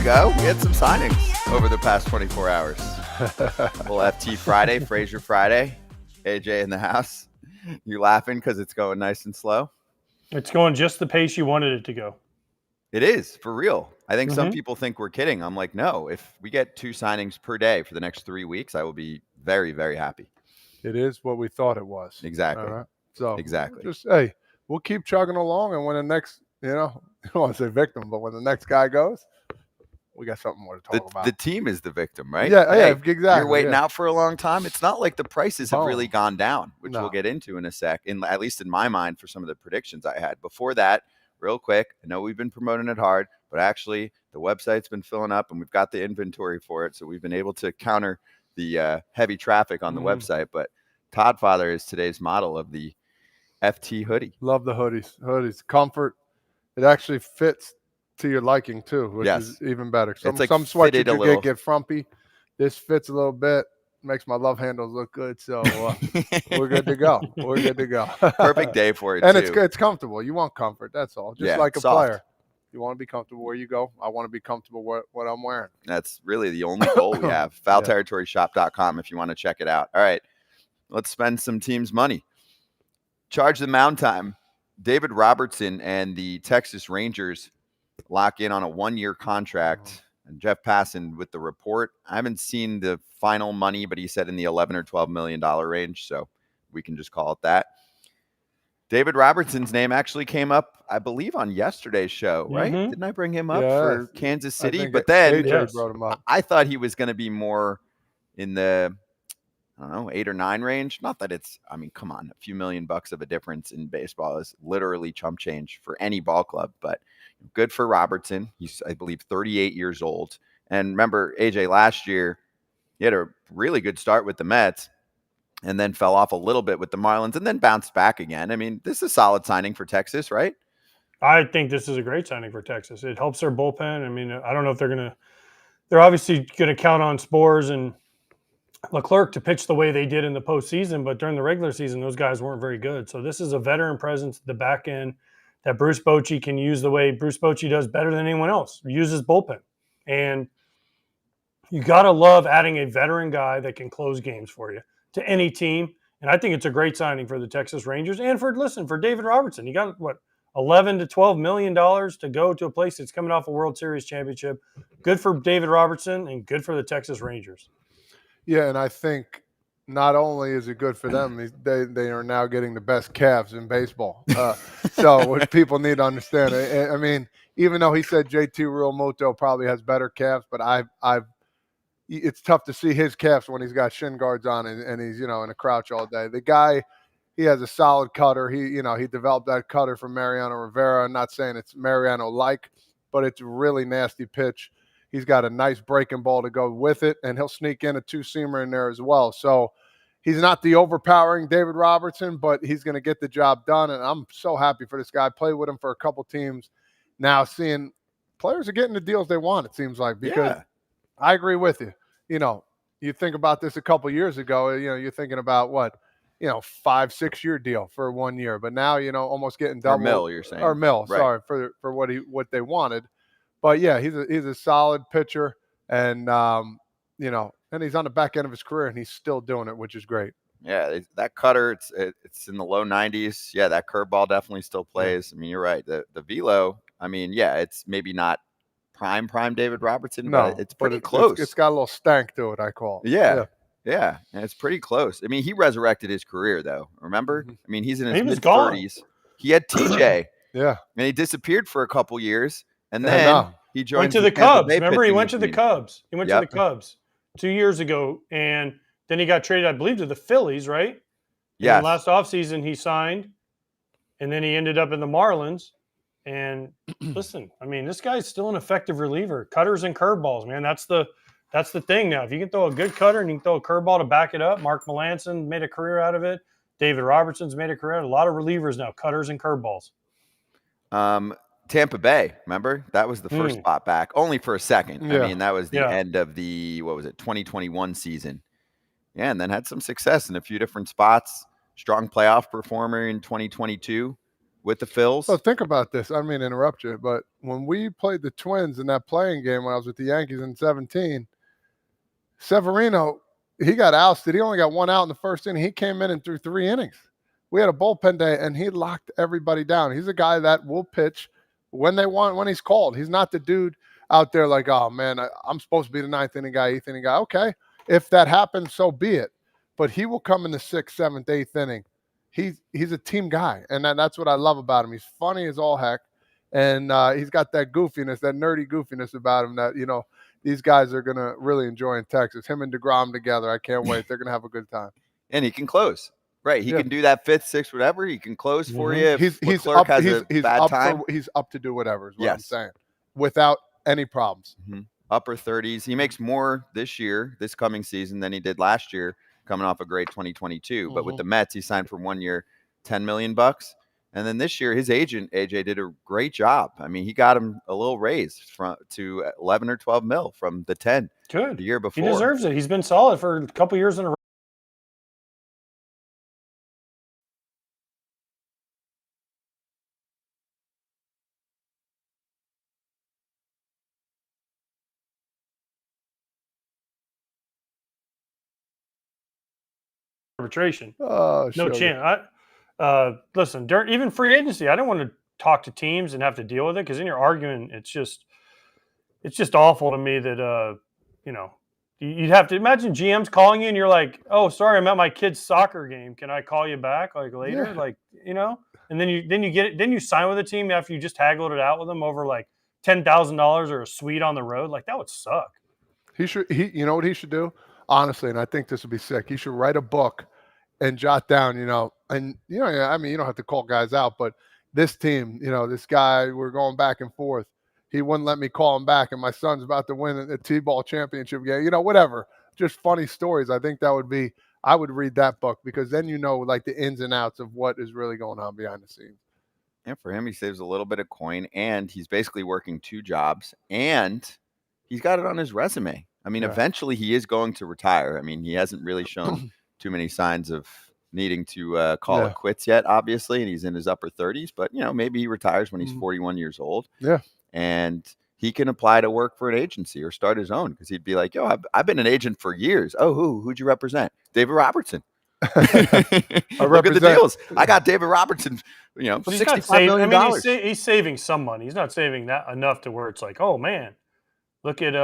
go. We had some signings over the past 24 hours. Little FT Friday, Frazier Friday. AJ in the house. You laughing because it's going nice and slow? It's going just the pace you wanted it to go. It is, for real. I think some people think we're kidding. I'm like, no, if we get 2 signings per day for the next 3 weeks, I will be very, very happy. It is what we thought it was. Exactly. All right. So exactly. Just, hey, we'll keep chugging along, and when the next, I don't want to say victim, but when the next guy goes, we got something more to talk about. The team is the victim, right? Yeah, exactly. You're waiting out for a long time. It's not like the prices have really gone down, which we'll get into in a sec, at least in my mind for some of the predictions I had. Before that, real quick, I know we've been promoting it hard, but actually the website's been filling up and we've got the inventory for it. So we've been able to counter the heavy traffic on the website. But Todd Father is today's model of the FT hoodie. Love the hoodies. Hoodies, comfort. It actually fits to your liking too, which is even better. Some sweatshirts get frumpy. This fits a little bit. Makes my love handles look good. So we're good to go. We're good to go. Perfect day for it, and too. it's comfortable. You want comfort. That's all. Just like a player. You want to be comfortable where you go. I want to be comfortable what I'm wearing. That's really the only goal we have. FoulTerritoryShop.com if you want to check it out. All right. Let's spend some team's money. Charge the Mound time. David Robertson and the Texas Rangers lock in on a 1-year contract. And Jeff Passan with the report. I haven't seen the final money, but he said in the $11 or $12 million range. So we can just call it that. David Robertson's name actually came up, I believe, on yesterday's show, right? Didn't I bring him up for Kansas City? But then brought him up. I thought he was going to be more in the, 8 or 9 range. Not that it's, come on, a few $1,000,000 of a difference in baseball is literally chump change for any ball club. But good for Robertson. He's, I believe, 38 years old. And remember, AJ, last year, he had a really good start with the Mets and then fell off a little bit with the Marlins and then bounced back again. This is a solid signing for Texas, right? I think this is a great signing for Texas. It helps their bullpen. I don't know if they're obviously going to count on Spores and Leclerc to pitch the way they did in the postseason, but during the regular season, those guys weren't very good. So this is a veteran presence at the back end that Bruce Bochy can use the way Bruce Bochy does better than anyone else, uses bullpen. And you got to love adding a veteran guy that can close games for you to any team. And I think it's a great signing for the Texas Rangers and for David Robertson. You got $11 to $12 million to go to a place that's coming off a World Series championship. Good for David Robertson and good for the Texas Rangers. Yeah, and I think not only is it good for them, they are now getting the best calves in baseball. So what people need to understand, even though he said JT Realmuto probably has better calves, but it's tough to see his calves when he's got shin guards on and he's in a crouch all day. The guy, he has a solid cutter. He developed that cutter from Mariano Rivera. I'm not saying it's Mariano-like, but it's a really nasty pitch. He's got a nice breaking ball to go with it, and he'll sneak in a 2-seamer in there as well. So he's not the overpowering David Robertson, but he's going to get the job done, and I'm so happy for this guy. I played with him for a couple teams. Now seeing players are getting the deals they want, it seems like, because I agree with you. You think about this a couple years ago, you're thinking about what? 5-6 year deal for 1 year, but now, almost getting double. Or Mill, you're saying. Or Mill, right. Sorry, for what they wanted. But yeah, he's a solid pitcher, and and he's on the back end of his career, and he's still doing it, which is great. Yeah, that cutter, it's in the low 90s. Yeah, that curveball definitely still plays. You're right. The velo, it's maybe not prime David Robertson, but it's pretty close. It's got a little stank to it, I call it. Yeah, and it's pretty close. He resurrected his career, though. Remember? He's in his mid-30s. He had TJ. Yeah. And he disappeared for a couple years. And then he joined the Cubs. Remember, he went to the Cubs. He went to the Cubs 2 years ago, and then he got traded, I believe, to the Phillies, right? Yeah. Last offseason, he signed, and then he ended up in the Marlins. And listen, this guy's still an effective reliever. Cutters and curveballs, man. That's the thing now. If you can throw a good cutter and you can throw a curveball to back it up, Mark Melancon made a career out of it. David Robertson's made a career out of it. A lot of relievers now, cutters and curveballs. Tampa Bay, remember? That was the first spot back, only for a second. Yeah. That was the end of the, 2021 season. Yeah, and then had some success in a few different spots. Strong playoff performer in 2022. with the Phils. So think about this. I mean, interrupt you, but when we played the Twins in that playing game when I was with the Yankees in 17, Severino, he got ousted. He only got one out in the first inning. He came in and threw 3 innings. We had a bullpen day, and he locked everybody down. He's a guy that will pitch when they want, when he's called. He's not the dude out there like, oh, man, I'm supposed to be the 9th inning guy, 8th inning guy. Okay, if that happens, so be it. But he will come in the 6th, 7th, 8th inning. He's a team guy, and that's what I love about him. He's funny as all heck, and he's got that goofiness, that nerdy goofiness about him that, these guys are going to really enjoy in Texas. Him and DeGrom together, I can't wait. They're going to have a good time. And he can close. Right, he can do that 5th, 6th, whatever. He can close for you. If He's Leclerc up, has he's, a he's bad up time. he's up to do whatever is what I'm Yes. saying, without any problems. Upper 30s. He makes more this coming season, than he did last year, coming off a great 2022. But with the Mets, he signed for 1 year, $10 million. And then this year, his agent, AJ, did a great job. I mean, he got him a little raise to 11 or 12 mil from the 10 Good. the year before. He deserves it. He's been solid for a couple years in a row. Arbitration. No chance. Listen, even free agency, I don't want to talk to teams and have to deal with it, because in your arguing, it's just awful to me that you'd have to imagine GM's calling you and you're like, oh, sorry, I'm at my kid's soccer game. Can I call you back like later? Yeah. Like, and then you get it. Then you sign with a team after you just haggled it out with them over like $10,000 or a suite on the road. Like, that would suck. You know what he should do? Honestly, and I think this would be sick. He should write a book and jot down, I mean, you don't have to call guys out, but this team, this guy, we're going back and forth. He wouldn't let me call him back, and my son's about to win a T-ball championship game, whatever. Just funny stories. I think I would read that book, because then like the ins and outs of what is really going on behind the scenes. And for him, he saves a little bit of coin, and he's basically working 2 jobs, and he's got it on his resume. I mean, eventually he is going to retire. I mean, he hasn't really shown too many signs of needing to call it quits yet, obviously, and he's in his upper 30s. But, maybe he retires when he's 41 years old. Yeah. And he can apply to work for an agency or start his own, because he'd be like, yo, I've been an agent for years. Oh, who'd you represent? David Robertson. Look at the deals. I got David Robertson, $65 million. I mean, he's saving some money. He's not saving that enough to where it's like, oh, man, look at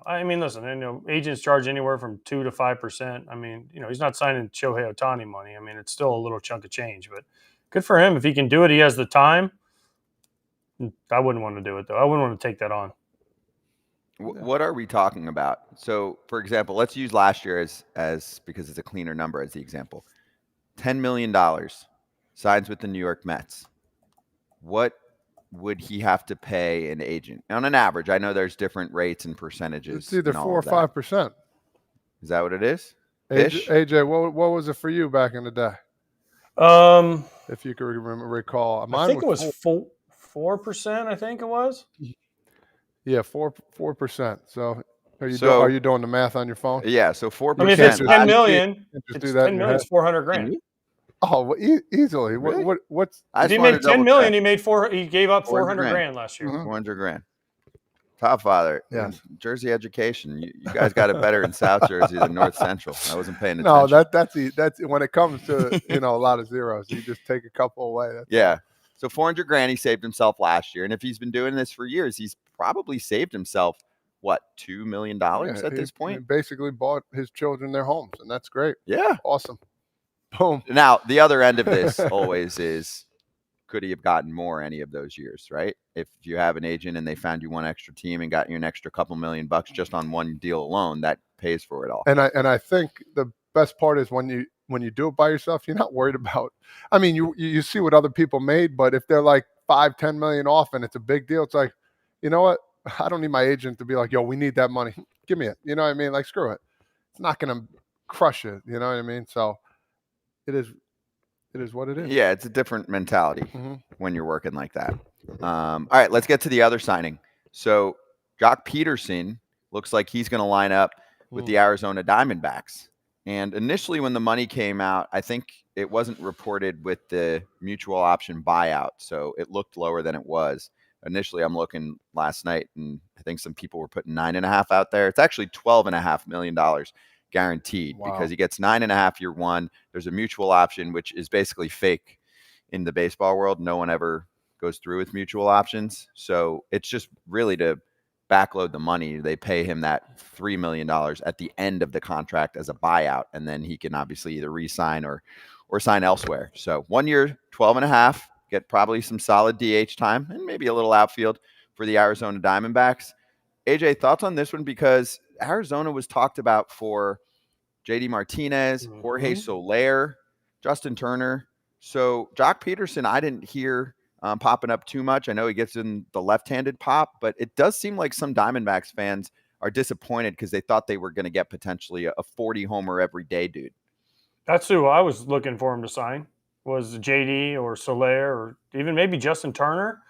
I mean, listen, agents charge anywhere from 2 to 5%. I mean, he's not signing Shohei Ohtani money. I mean, it's still a little chunk of change, but good for him. If he can do it, he has the time. I wouldn't want to do it, though. I wouldn't want to take that on. What are we talking about? So, for example, let's use last year as because it's a cleaner number as the example. $10 million signs with the New York Mets. What would he have to pay an agent on an average? I know there's different rates and percentages. It's either 4 or 5%. Is that what it is? AJ, what was it for you back in the day? If you could recall, I think it was 4%. I think it was. Yeah, 4%. So are you doing the math on your phone? Yeah, so 4%. I mean, if it's $10 million, it's 10 million, it's $400,000. Oh, well, easily. Really? What's? If he made $10 million, he gave up $400,000 last year. $400,000. Top father. Yes. Jersey education. You guys got it better in South Jersey than North Central. I wasn't paying No, attention. that's when it comes to a lot of zeros, you just take a couple away. So $400,000 he saved himself last year, and if he's been doing this for years, he's probably saved himself $2 million at this point. He basically bought his children their homes, and that's great. Yeah, awesome. Boom. Now the other end of this always is, could he have gotten more any of those years, right? If you have an agent and they found you one extra team and got you an extra couple $1 million just on one deal alone, that pays for it all. And I think the best part is when you do it by yourself, you're not worried about. I mean, you see what other people made, but if they're like 5-10 million off and it's a big deal, it's like, you know what? I don't need my agent to be like, yo, we need that money. Give me it. You know what I mean? Like, screw it. It's not going to crush it. You know what I mean? So it is what it is. Yeah, it's a different mentality when you're working like that. All right, let's get to the other signing. So Jock Pederson looks like he's going to line up with the Arizona Diamondbacks. And initially when the money came out, I think it wasn't reported with the mutual option buyout, so it looked lower than it was. Initially, I'm looking last night, and I think some people were putting 9.5 out there. It's actually $12.5 million guaranteed because he gets 9.5 year one. There's a mutual option, which is basically fake in the baseball world. No one ever goes through with mutual options. So it's just really to backload the money. They pay him that $3 million at the end of the contract as a buyout, and then he can obviously either re-sign or sign elsewhere. So 1 year, 12.5, get probably some solid DH time and maybe a little outfield for the Arizona Diamondbacks. AJ, thoughts on this one? Because Arizona was talked about for JD Martinez, Jorge Soler, Justin Turner. So Jock Pederson, I didn't hear popping up too much. I know he gets in the left-handed pop, but it does seem like some Diamondbacks fans are disappointed because they thought they were going to get potentially a 40 homer every day dude. That's who I was looking for him to sign, was JD or Soler or even maybe Justin Turner.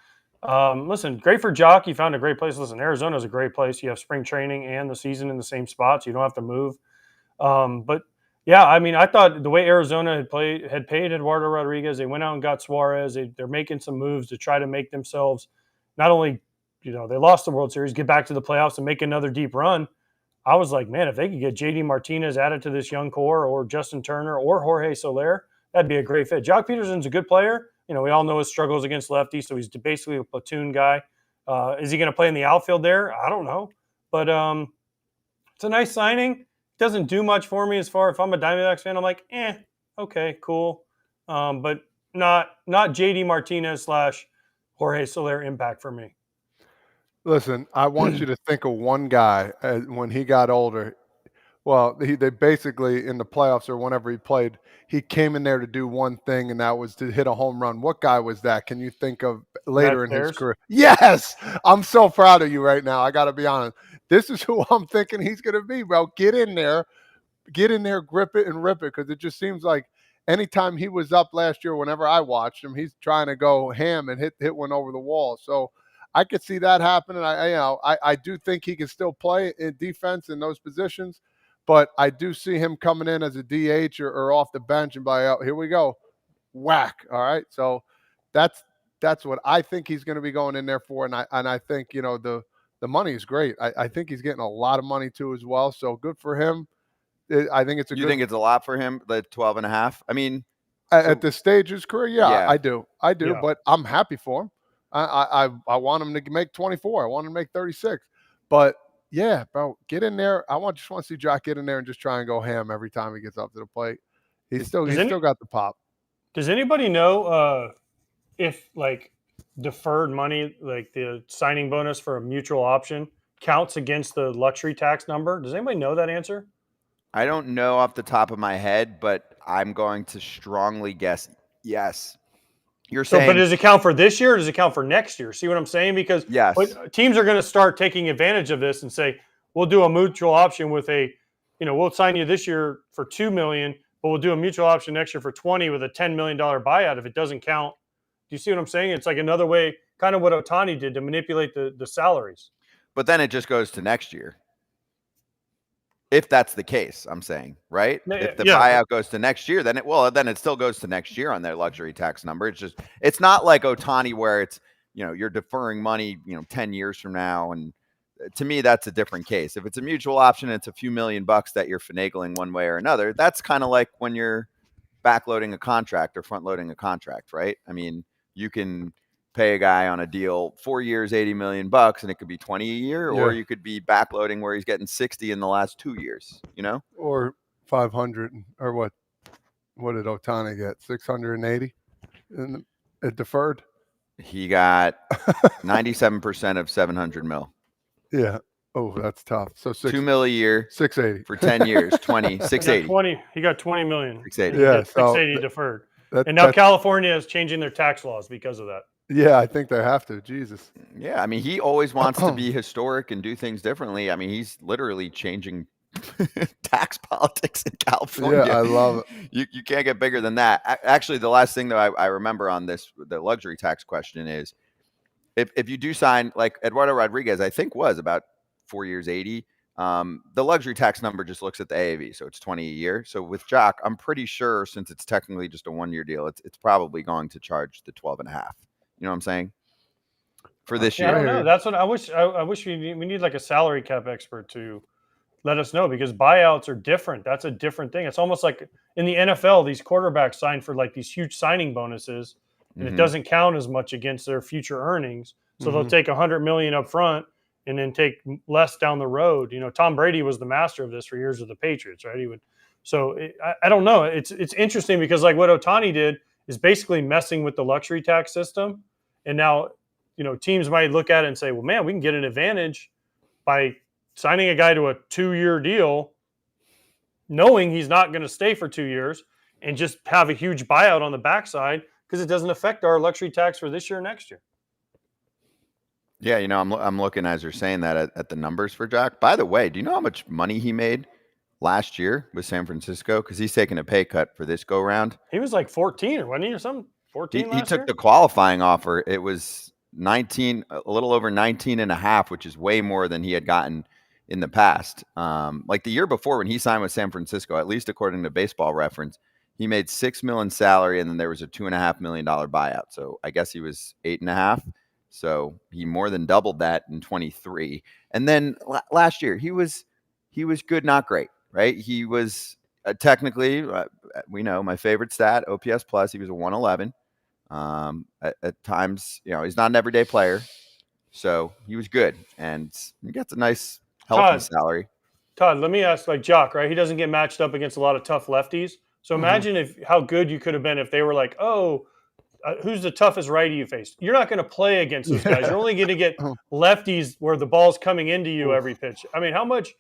Listen, great for Jock. He found a great place. Listen, Arizona is a great place. You have spring training and the season in the same spot, so you don't have to move. But yeah, I mean, I thought the way Arizona had paid Eduardo Rodriguez, they went out and got Suarez. They're making some moves to try to make themselves not only, they lost the World Series, get back to the playoffs and make another deep run. I was like, man, if they could get JD Martinez added to this young core or Justin Turner or Jorge Soler, that'd be a great fit. Jock Pederson's a good player. We all know his struggles against lefties, so he's basically a platoon guy. Is he going to play in the outfield there? I don't know. But it's a nice signing. Doesn't do much for me as far if I'm a Diamondbacks fan. I'm like, okay, cool. But not JD Martinez / Jorge Soler impact for me. Listen, I want you to think of one guy when he got older. Well, they basically in the playoffs or whenever he played, he came in there to do one thing, and that was to hit a home run. What guy was that? Can you think of later in his career? Yes! I'm so proud of you right now. I got to be honest. This is who I'm thinking he's going to be, bro. Get in there, grip it, and rip it, because it just seems like anytime he was up last year, whenever I watched him, he's trying to go ham and hit one over the wall. So I could see that happening. I do think he can still play in defense in those positions. But I do see him coming in as a DH or off the bench and by out. Here we go, whack. All right, so that's what I think he's going to be going in there for, and I think the money is great. I think he's getting a lot of money too as well. So good for him. I think it's a. You think it's a lot for him? The 12.5. I mean, at this stage of his career, yeah. I do. Yeah. But I'm happy for him. I want him to make 24. I want him to make 36. But yeah, bro, get in there. Just want to see Jock get in there and just try and go ham every time he gets up to the plate. He's still got the pop. Does anybody know if deferred money, like the signing bonus for a mutual option, counts against the luxury tax number? Does anybody know that answer? I don't know off the top of my head, but I'm going to strongly guess yes. You're saying, but does it count for this year or does it count for next year? See what I'm saying? Because yes, teams are going to start taking advantage of this and say, we'll do a mutual option with we'll sign you this year for $2 million, but we'll do a mutual option next year for 20 with a $10 million buyout if it doesn't count. Do you see what I'm saying? It's like another way, kind of what Ohtani did to manipulate the salaries. But then it just goes to next year. If that's the case, I'm saying, right? If the buyout goes to next year, then it still goes to next year on their luxury tax number. It's not like Ohtani where it's, you're deferring money, 10 years from now. And to me, that's a different case. If it's a mutual option, it's a few $1,000,000 that you're finagling one way or another. That's kind of like when you're backloading a contract or front loading a contract, right? I mean, you can pay a guy on a deal 4 years, $80 million, and it could be 20 a year, or you could be backloading where he's getting 60 in the last 2 years, or 500, or what did Ohtani get? 680 in deferred. He got 97% of 700 mil. Yeah. Oh, that's tough. So $2 million a year, 680 for 10 years, 680. He got $20 million. 680. Yeah, 680 deferred. And now California is changing their tax laws because of that. Yeah, I think they have to. Jesus. Yeah, I mean, he always wants to be historic and do things differently. I mean, he's literally changing tax politics in California. Yeah, I love it. You can't get bigger than that. Actually, the last thing that I remember on the luxury tax question is if you do sign, like Eduardo Rodriguez, I think was about 4 years, 80. The luxury tax number just looks at the AAV, so it's 20 a year. So with Jock, I'm pretty sure since it's technically just a 1-year deal, it's probably going to charge the 12 and a half. You know what I'm saying? For this Yeah, I year. don't know. That's what I wish. I wish we need like a salary cap expert to let us know, because buyouts are different. That's a different thing. It's almost like in the NFL, these quarterbacks sign for like these huge signing bonuses, and it doesn't count as much against their future earnings. So they'll take $100 million up front and then take less down the road. You know, Tom Brady was the master of this for years with the Patriots, right? He would. So I don't know. It's interesting because like what Ohtani did is basically messing with the luxury tax system, and now teams might look at it and say, well, man, we can get an advantage by signing a guy to a 2-year deal, knowing he's not going to stay for 2 years, and just have a huge buyout on the backside because it doesn't affect our luxury tax for this year or next year. Yeah, I'm looking as you're saying that at the numbers for Jock. By the way, do you know how much money he made last year with San Francisco? Because he's taking a pay cut for this go round. He was like 14, or wasn't he, or something? 14 last year? He took the qualifying offer. It was 19, a little over 19 and a half, which is way more than he had gotten in the past. Like the year before when he signed with San Francisco, at least according to Baseball Reference, he made $6 million salary, and then there was a $2.5 million buyout. So I guess he was 8.5. So he more than doubled that in 23. And then last year he was good, not great, right? He was technically, we know my favorite stat, OPS plus. He was a 111. At times, he's not an everyday player, so he was good, and he gets a nice healthy salary. Todd, let me ask, like Jock, right? He doesn't get matched up against a lot of tough lefties. So imagine how good you could have been if they were like, oh, who's the toughest righty you faced? You're not going to play against those guys. You're only going to get lefties where the ball's coming into you every pitch. I mean, how much?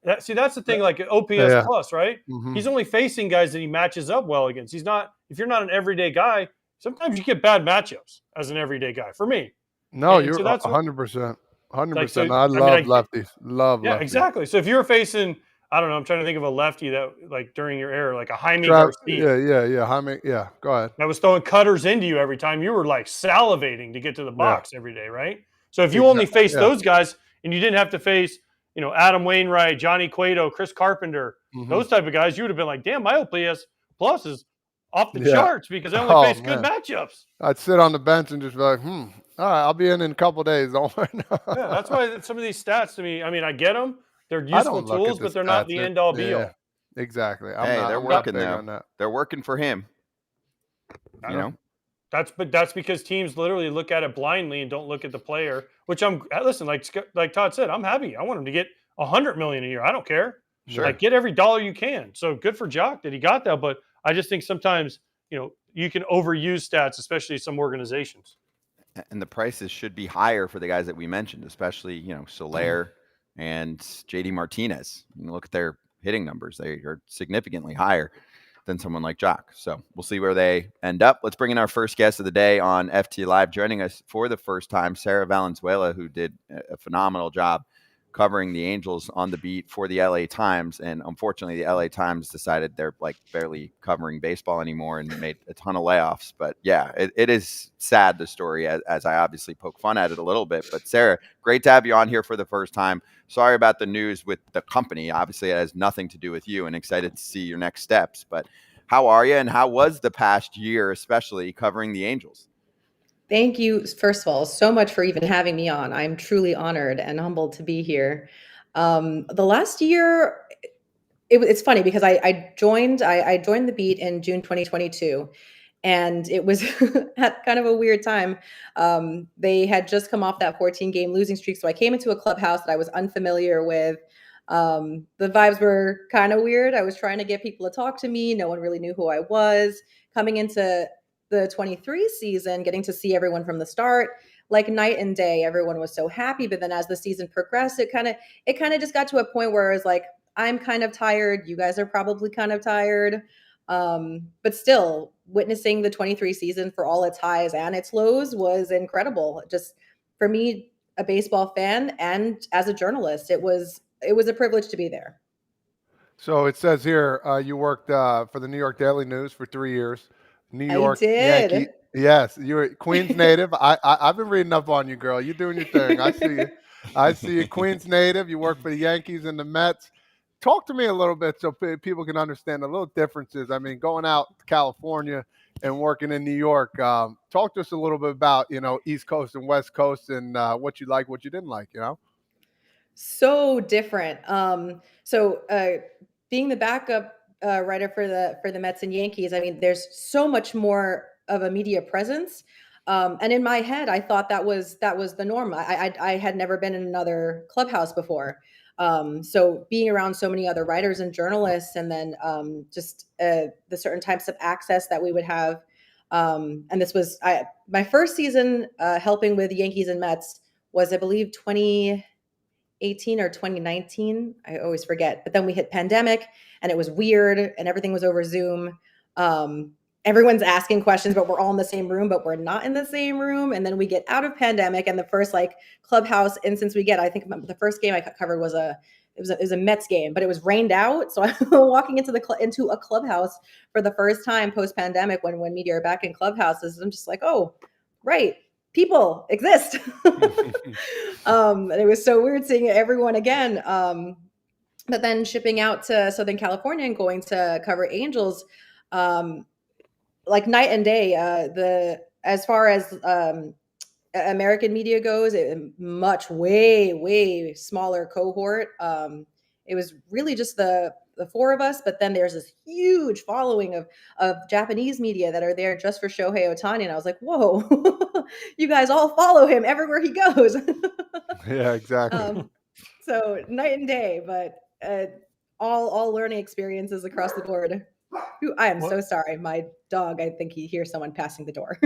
That's the thing. Like OPS plus, right? He's only facing guys that he matches up well against. He's not. If you're not an everyday guy, sometimes you get bad matchups as an everyday guy. For me, no, you're 100%. 100%. I love lefties. Love lefties. Exactly. So if you're facing, I don't know, I'm trying to think of a lefty that, like, during your era, like a Jaime Garcia. Yeah. Jaime, yeah. Go ahead. That was throwing cutters into you every time. You were like salivating to get to the box every day, right? So if you only faced those guys and you didn't have to face, Adam Wainwright, Johnny Cueto, Chris Carpenter, those type of guys, you would have been like, damn, my OPS plus is off the charts because I only face good matchups. I'd sit on the bench and just be like, all right, I'll be in a couple of days. Don't worry. Yeah, that's why some of these stats to me, I mean, I get them. They're useful tools, but they're not the end-all be-all. Exactly. They're working though. They're working for him. That's because teams literally look at it blindly and don't look at the player. Which like Todd said, I'm happy. I want him to get $100 million a year. I don't care. Sure. Like, get every dollar you can. So good for Jock that he got that. But I just think sometimes you can overuse stats, especially some organizations. And the prices should be higher for the guys that we mentioned, especially Soler and JD Martinez. Look at their hitting numbers; they are significantly higher than someone like Jock. So we'll see where they end up. Let's bring in our first guest of the day on FT Live. Joining us for the first time, Sarah Valenzuela, who did a phenomenal job covering the Angels on the beat for the LA Times. And unfortunately, the LA Times decided they're like barely covering baseball anymore and made a ton of layoffs. But yeah, it is sad, the story, as I obviously poke fun at it a little bit. But Sarah, great to have you on here for the first time. Sorry about the news with the company. Obviously, it has nothing to do with you, and excited to see your next steps. But how are you, and how was the past year, especially covering the Angels? Thank you, first of all, so much for even having me on. I'm truly honored and humbled to be here. The last year, it's funny because I joined the beat in June 2022, and it was at kind of a weird time. They had just come off that 14-game losing streak, so I came into a clubhouse that I was unfamiliar with. The vibes were kind of weird. I was trying to get people to talk to me. No one really knew who I was. Coming into the 23 season, getting to see everyone from the start, like night and day, everyone was so happy. But then as the season progressed, it kind of just got to a point where it's like, I'm kind of tired. You guys are probably kind of tired. But still, witnessing the 23 season for all its highs and its lows was incredible. Just for me, a baseball fan, and as a journalist, it was a privilege to be there. So it says here, you worked for the New York Daily News for 3 years. New York I did. Yankee. Yes, you're Queens native. I've been reading up on you, girl. You're doing your thing. I see you. I see you Queens native. You work for the Yankees and the Mets. Talk to me a little bit so people can understand the little differences. I mean, going out to California and working in New York. Talk to us a little bit about, East Coast and West Coast and what you like, what you didn't like, So different. Being the backup writer for the Mets and Yankees, I mean, there's so much more of a media presence. And in my head, I thought that was the norm. I had never been in another clubhouse before. So being around so many other writers and journalists, and then just the certain types of access that we would have. And this was my first season helping with Yankees and Mets was, I believe, 2018 or 2019. I always forget. But then we hit pandemic and it was weird and everything was over Zoom. Everyone's asking questions, but we're all in the same room, but we're not in the same room. And then we get out of pandemic, and the first clubhouse instance we get, I think the first game I covered was a Mets game, but it was rained out. So I'm walking into a clubhouse for the first time post pandemic when media are back in clubhouses. I'm just like, oh, right. People exist. And it was so weird seeing everyone again. But then shipping out to Southern California and going to cover Angels, like night and day. As far as American media goes, much way smaller cohort. It was really just the four of us, but then there's this huge following of Japanese media that are there just for Shohei Ohtani. And I was like, whoa, you guys all follow him everywhere he goes. Yeah, exactly. So night and day, but all learning experiences across the board. I am so sorry. My dog, I think he hears someone passing the door.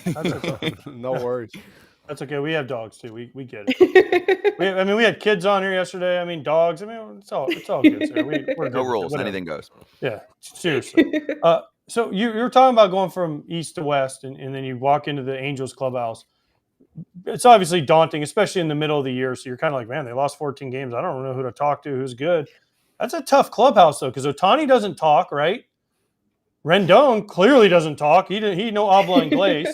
That's okay. No worries. That's okay. We have dogs too. We get it. We had kids on here yesterday. I mean, dogs. I mean, it's all good. Sir. We're No good. rules. Whatever. Anything goes. Yeah, seriously. So you're talking about going from east to west, and then you walk into the Angels clubhouse. It's obviously daunting, especially in the middle of the year. So you're kind of like, man, they lost 14 games. I don't know who to talk to, who's good. That's a tough clubhouse, though, because Ohtani doesn't talk, right? Rendon clearly doesn't talk. He no habla inglés.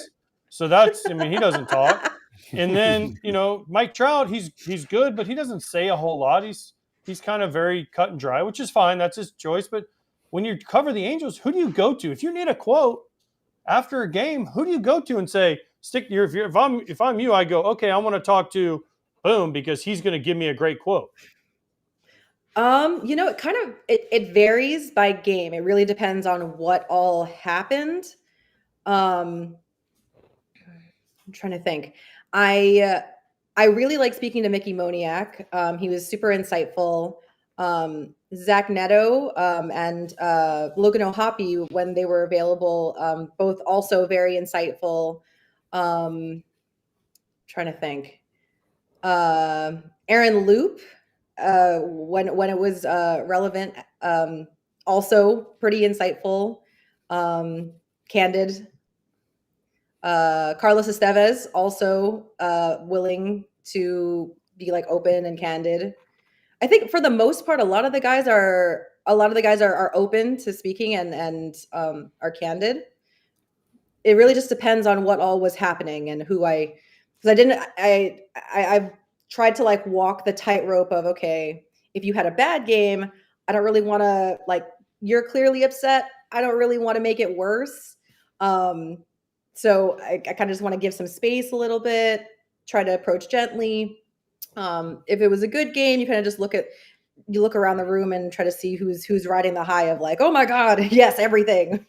So he doesn't talk. And then, Mike Trout, he's good, but he doesn't say a whole lot. He's kind of very cut and dry, which is fine. That's his choice. But when you cover the Angels, who do you go to? If you need a quote after a game, who do you go to and say, if I'm you, I go, okay, I want to talk to boom, because he's going to give me a great quote. It varies by game. It really depends on what all happened. I'm trying to think. I really like speaking to Mickey Moniak. He was super insightful. Zach Neto and Logan O'Hoppe, when they were available, both also very insightful. Trying to think. Aaron Loop, when it was relevant, also pretty insightful, candid. Carlos Estevez, also willing to be open and candid. I think for the most part, a lot of the guys are open to speaking and are candid. It really just depends on what all was happening and I've tried to walk the tightrope of, okay, if you had a bad game, I don't really want to you're clearly upset. I don't really want to make it worse. So I kind of just want to give some space a little bit, try to approach gently. If it was a good game, you kind of just look around the room and try to see who's riding the high of oh my God, yes, everything.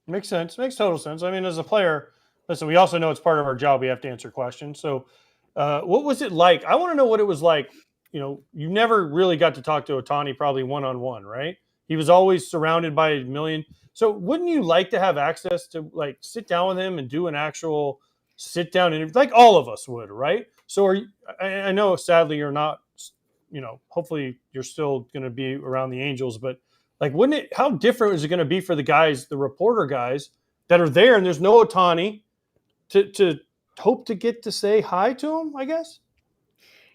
Makes sense. Makes total sense. I mean, as a player, listen, we also know it's part of our job. We have to answer questions. So what was it like? I want to know what it was like. You never really got to talk to Ohtani probably one-on-one, right? He was always surrounded by a million. So wouldn't you like to have access to sit down with him and do an actual sit down interview like all of us would, right? So I know sadly you're not, hopefully you're still going to be around the Angels, but how different is it going to be for the guys, the reporter guys that are there and there's no Ohtani to hope to get to say hi to him, I guess?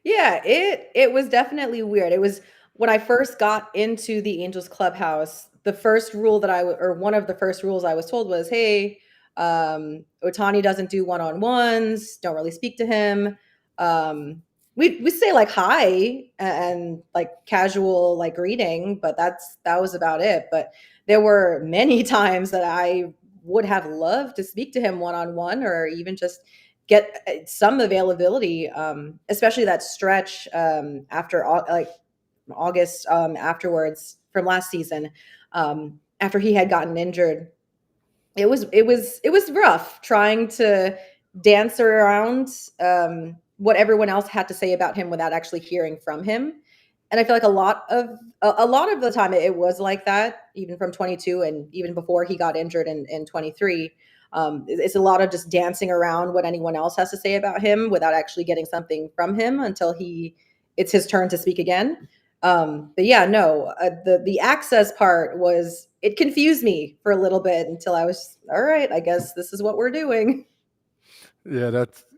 Yeah, it was definitely weird. It was when I first got into the Angels clubhouse, the first rule one of the first rules I was told was, hey, Ohtani doesn't do one-on-ones, don't really speak to him. We say like hi and like casual like greeting, but that was about it. But there were many times that I would have loved to speak to him one-on-one, or even just get some availability, especially that stretch after like August, afterwards from last season, after he had gotten injured. It was rough trying to dance around what everyone else had to say about him without actually hearing from him. And I feel like a lot of the time it was like that, even from 22 and even before he got injured in 23. It's a lot of just dancing around what anyone else has to say about him without actually getting something from him until it's his turn to speak again. But yeah, no, the access part it confused me for a little bit until I was, all right, I guess this is what we're doing. Yeah,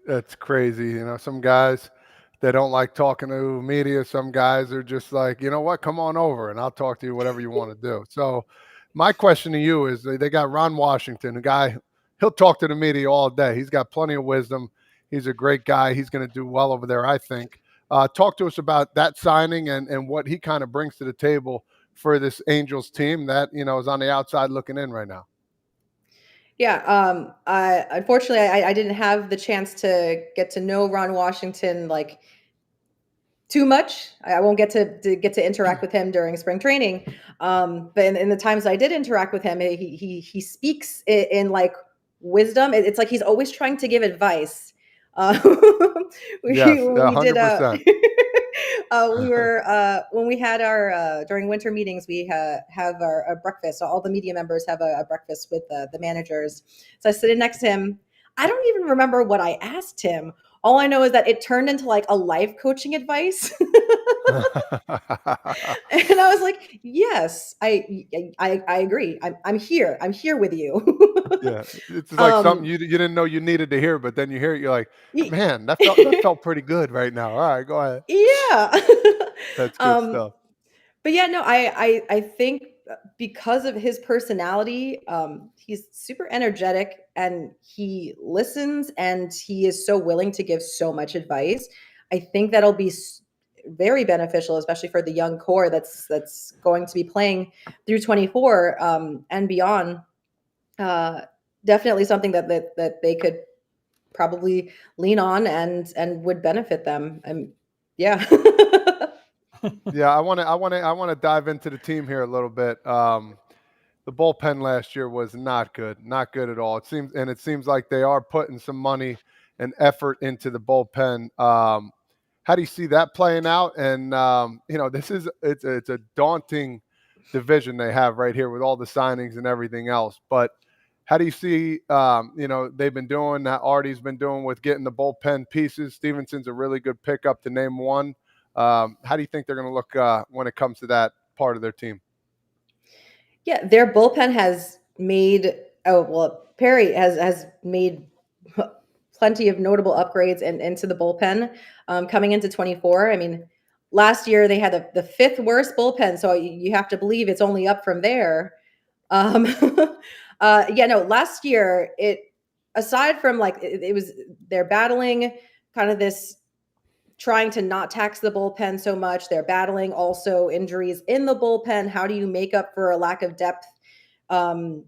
that's crazy. You know, some guys, they don't like talking to media. Some guys are just like, you know what, come on over and I'll talk to you whatever you want to do. So my question to you is, they got Ron Washington, a guy, he'll talk to the media all day. He's got plenty of wisdom. He's a great guy. He's going to do well over there, I think. Talk to us about that signing and what he kind of brings to the table for this Angels team that, you know, is on the outside looking in right now. Yeah, unfortunately, I didn't have the chance to get to know Ron Washington like too much. I won't get to interact with him during spring training. But in the times I did interact with him, he speaks in like wisdom. It's like he's always trying to give advice. Yes, When we did 100%. we were when we had our during winter meetings, we have our breakfast. So all the media members have a breakfast with the managers. So I sit next to him. I don't even remember what I asked him. All I know is that it turned into like a life coaching advice. And I was like, yes, I agree. I'm here. I'm here with you. Yeah, it's like something you didn't know you needed to hear, but then you hear it, you're like, man, that felt pretty good right now. All right, go ahead. Yeah. That's good um, stuff. but yeah, no, I think because of his personality, he's super energetic and he listens and he is so willing to give so much advice. I think that'll be very beneficial, especially for the young core that's going to be playing through 24 and beyond. Uh, Definitely something that they could probably lean on and would benefit them. And yeah. Yeah, I want to dive into the team here a little bit. The bullpen last year was not good at all. It seems like they are putting some money and effort into the bullpen. How do you see that playing out? And you know, it's a daunting division they have right here with all the signings and everything else. But how do you see, you know, they've been doing that Artie's been doing with getting the bullpen pieces? Stevenson's a really good pickup to name one. How do you think they're going to look when it comes to that part of their team? Yeah, their bullpen has made Perry has made plenty of notable upgrades into the bullpen coming into 24. I mean, last year they had the fifth worst bullpen, so you have to believe it's only up from there. Um, yeah, no, last year aside from like it was they're battling kind of this trying to not tax the bullpen so much. They're battling also injuries in the bullpen. How do you make up for a lack of depth um,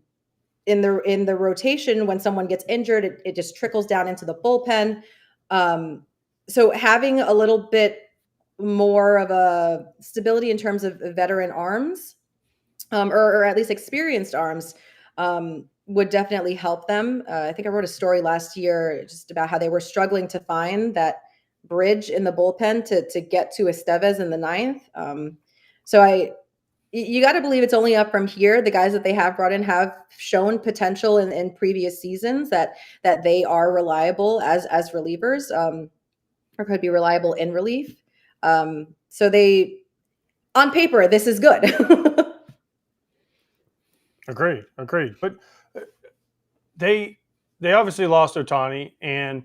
in the rotation when someone gets injured? It just trickles down into the bullpen. So having a little bit more of a stability in terms of veteran arms, or at least experienced arms, would definitely help them. I think I wrote a story last year just about how they were struggling to find that bridge in the bullpen to get to Estevez in the ninth. So you got to believe it's only up from here. The guys that they have brought in have shown potential in previous seasons that they are reliable as relievers, or could be reliable in relief. So on paper, this is good. Agreed. But they obviously lost Ohtani, and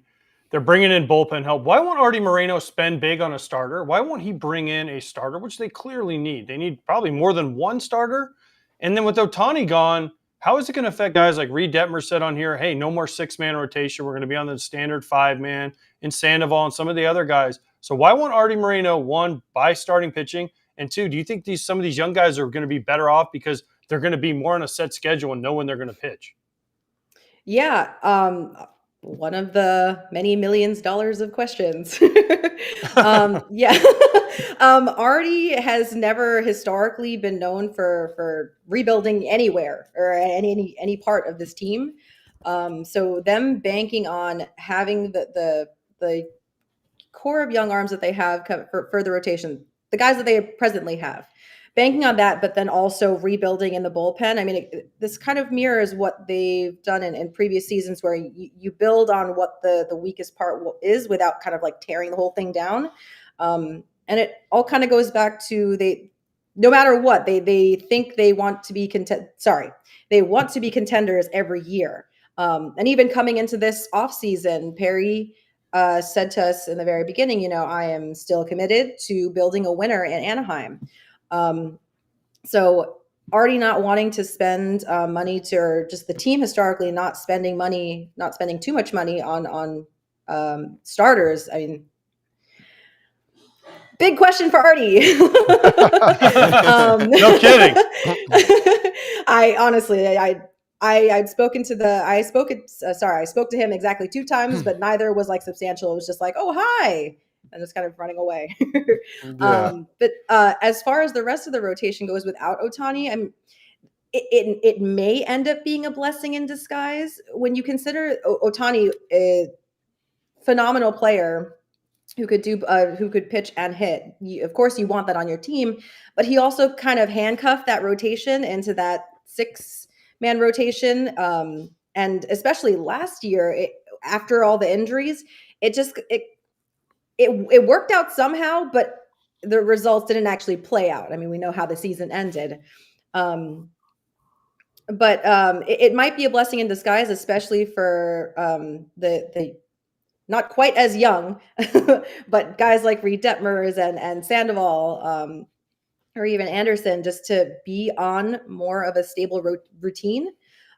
they're bringing in bullpen help. Why won't Artie Moreno spend big on a starter? Why won't he bring in a starter, which they clearly need? They need probably more than one starter. And then with Ohtani gone, how is it going to affect guys like Reed Detmer said on here, hey, no more 6-man rotation. We're going to be on the standard 5-man, and Sandoval and some of the other guys. So why won't Artie Moreno, one, buy starting pitching? And two, do you think some of these young guys are going to be better off because they're going to be more on a set schedule and know when they're going to pitch? Yeah. One of the many millions dollars of questions. Yeah. Artie has never historically been known for rebuilding anywhere or any part of this team. So them banking on having the core of young arms that they have for the rotation, the guys that they presently have, banking on that, but then also rebuilding in the bullpen. I mean, this kind of mirrors what they've done in previous seasons, where you build on what the weakest part is without kind of like tearing the whole thing down. And it all kind of goes back to no matter what, they think they want to be they want to be contenders every year. And even coming into this offseason, Perry said to us in the very beginning, I am still committed to building a winner in Anaheim. So Artie not wanting to spend money or just the team historically not spending too much money on starters. I mean, big question for Artie. No kidding. I spoke to him exactly 2 times, but neither was like substantial. It was just like, oh, hi. And just kind of running away. Yeah. But as far as the rest of the rotation goes without Ohtani, it may end up being a blessing in disguise when you consider Ohtani a phenomenal player who could pitch and hit. Of course, you want that on your team, but he also kind of handcuffed that rotation into that 6-man rotation. And especially last year, after all the injuries, it worked out somehow, but the results didn't actually play out. I mean, we know how the season ended. But it might be a blessing in disguise, especially for the not quite as young, but guys like Reed Detmers and Sandoval, or even Anderson, just to be on more of a stable routine,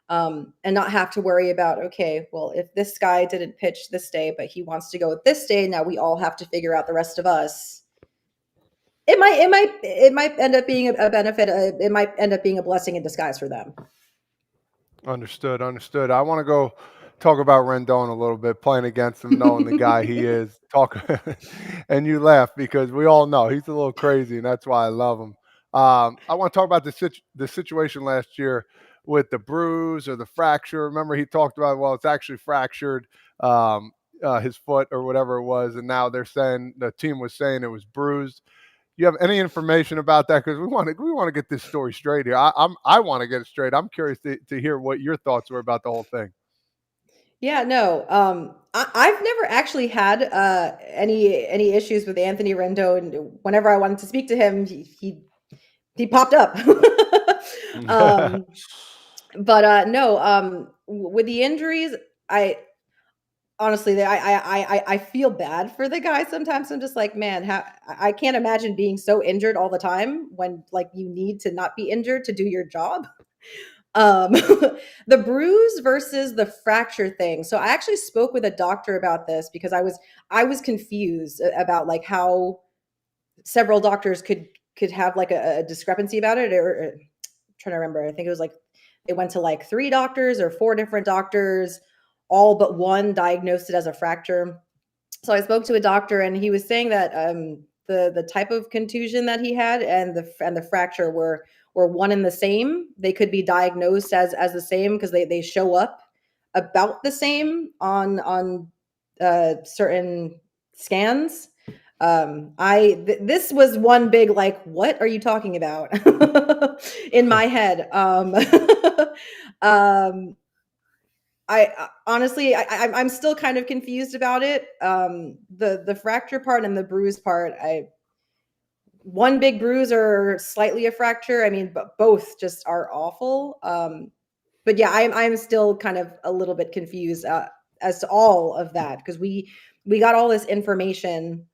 and not have to worry about, okay, well, if this guy didn't pitch this day, but he wants to go with this day, now we all have to figure out the rest of us. It might end up being a benefit. It might end up being a blessing in disguise for them. Understood. I want to go talk about Rendon a little bit, playing against him, knowing the guy he is. And you laugh because we all know he's a little crazy, and that's why I love him. I want to talk about the situation last year with the bruise or the fracture. Remember, he talked about, well, it's actually fractured his foot or whatever it was, and now the team was saying it was bruised. You have any information about that? Because we want to get this story straight here. I want to get it straight. I'm curious to hear what your thoughts were about the whole thing. Yeah, no. I've never actually had any issues with Anthony Rendon. Whenever I wanted to speak to him, he popped up. But no. With the injuries, honestly, I feel bad for the guy sometimes. I'm just like, man, I can't imagine being so injured all the time when like you need to not be injured to do your job. The bruise versus the fracture thing. So I actually spoke with a doctor about this because I was confused about like how several doctors could have like a discrepancy about it, or I'm trying to remember. I think it was like it went to like 3 doctors or 4 different doctors. All but one diagnosed it as a fracture. So I spoke to a doctor, and he was saying that the type of contusion that he had and the fracture were one and the same. They could be diagnosed as the same because they show up about the same on certain scans. This was one big like, what are you talking about in my head? I honestly, I'm still kind of confused about it. The fracture part and the bruise part, one big bruise or slightly a fracture. I mean, but both just are awful. But yeah, I'm still kind of a little bit confused as to all of that, because we got all this information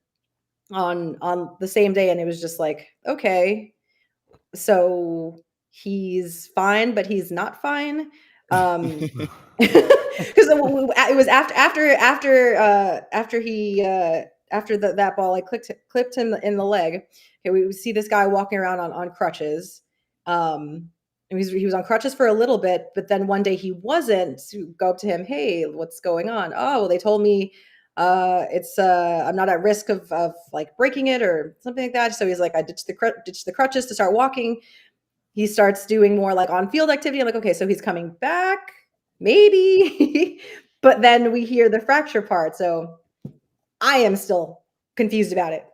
on the same day, and it was just like, okay, so he's fine, but he's not fine. Because it was after that ball, I clipped him in the leg. Okay, we see this guy walking around on crutches. He was on crutches for a little bit, but then one day he wasn't. So go up to him, hey, what's going on? Oh, well, they told me it's I'm not at risk of like breaking it or something like that. So he's like, I ditched the crutches to start walking. He starts doing more like on-field activity. I'm like, okay, so he's coming back, maybe. But then we hear the fracture part. So I am still confused about it.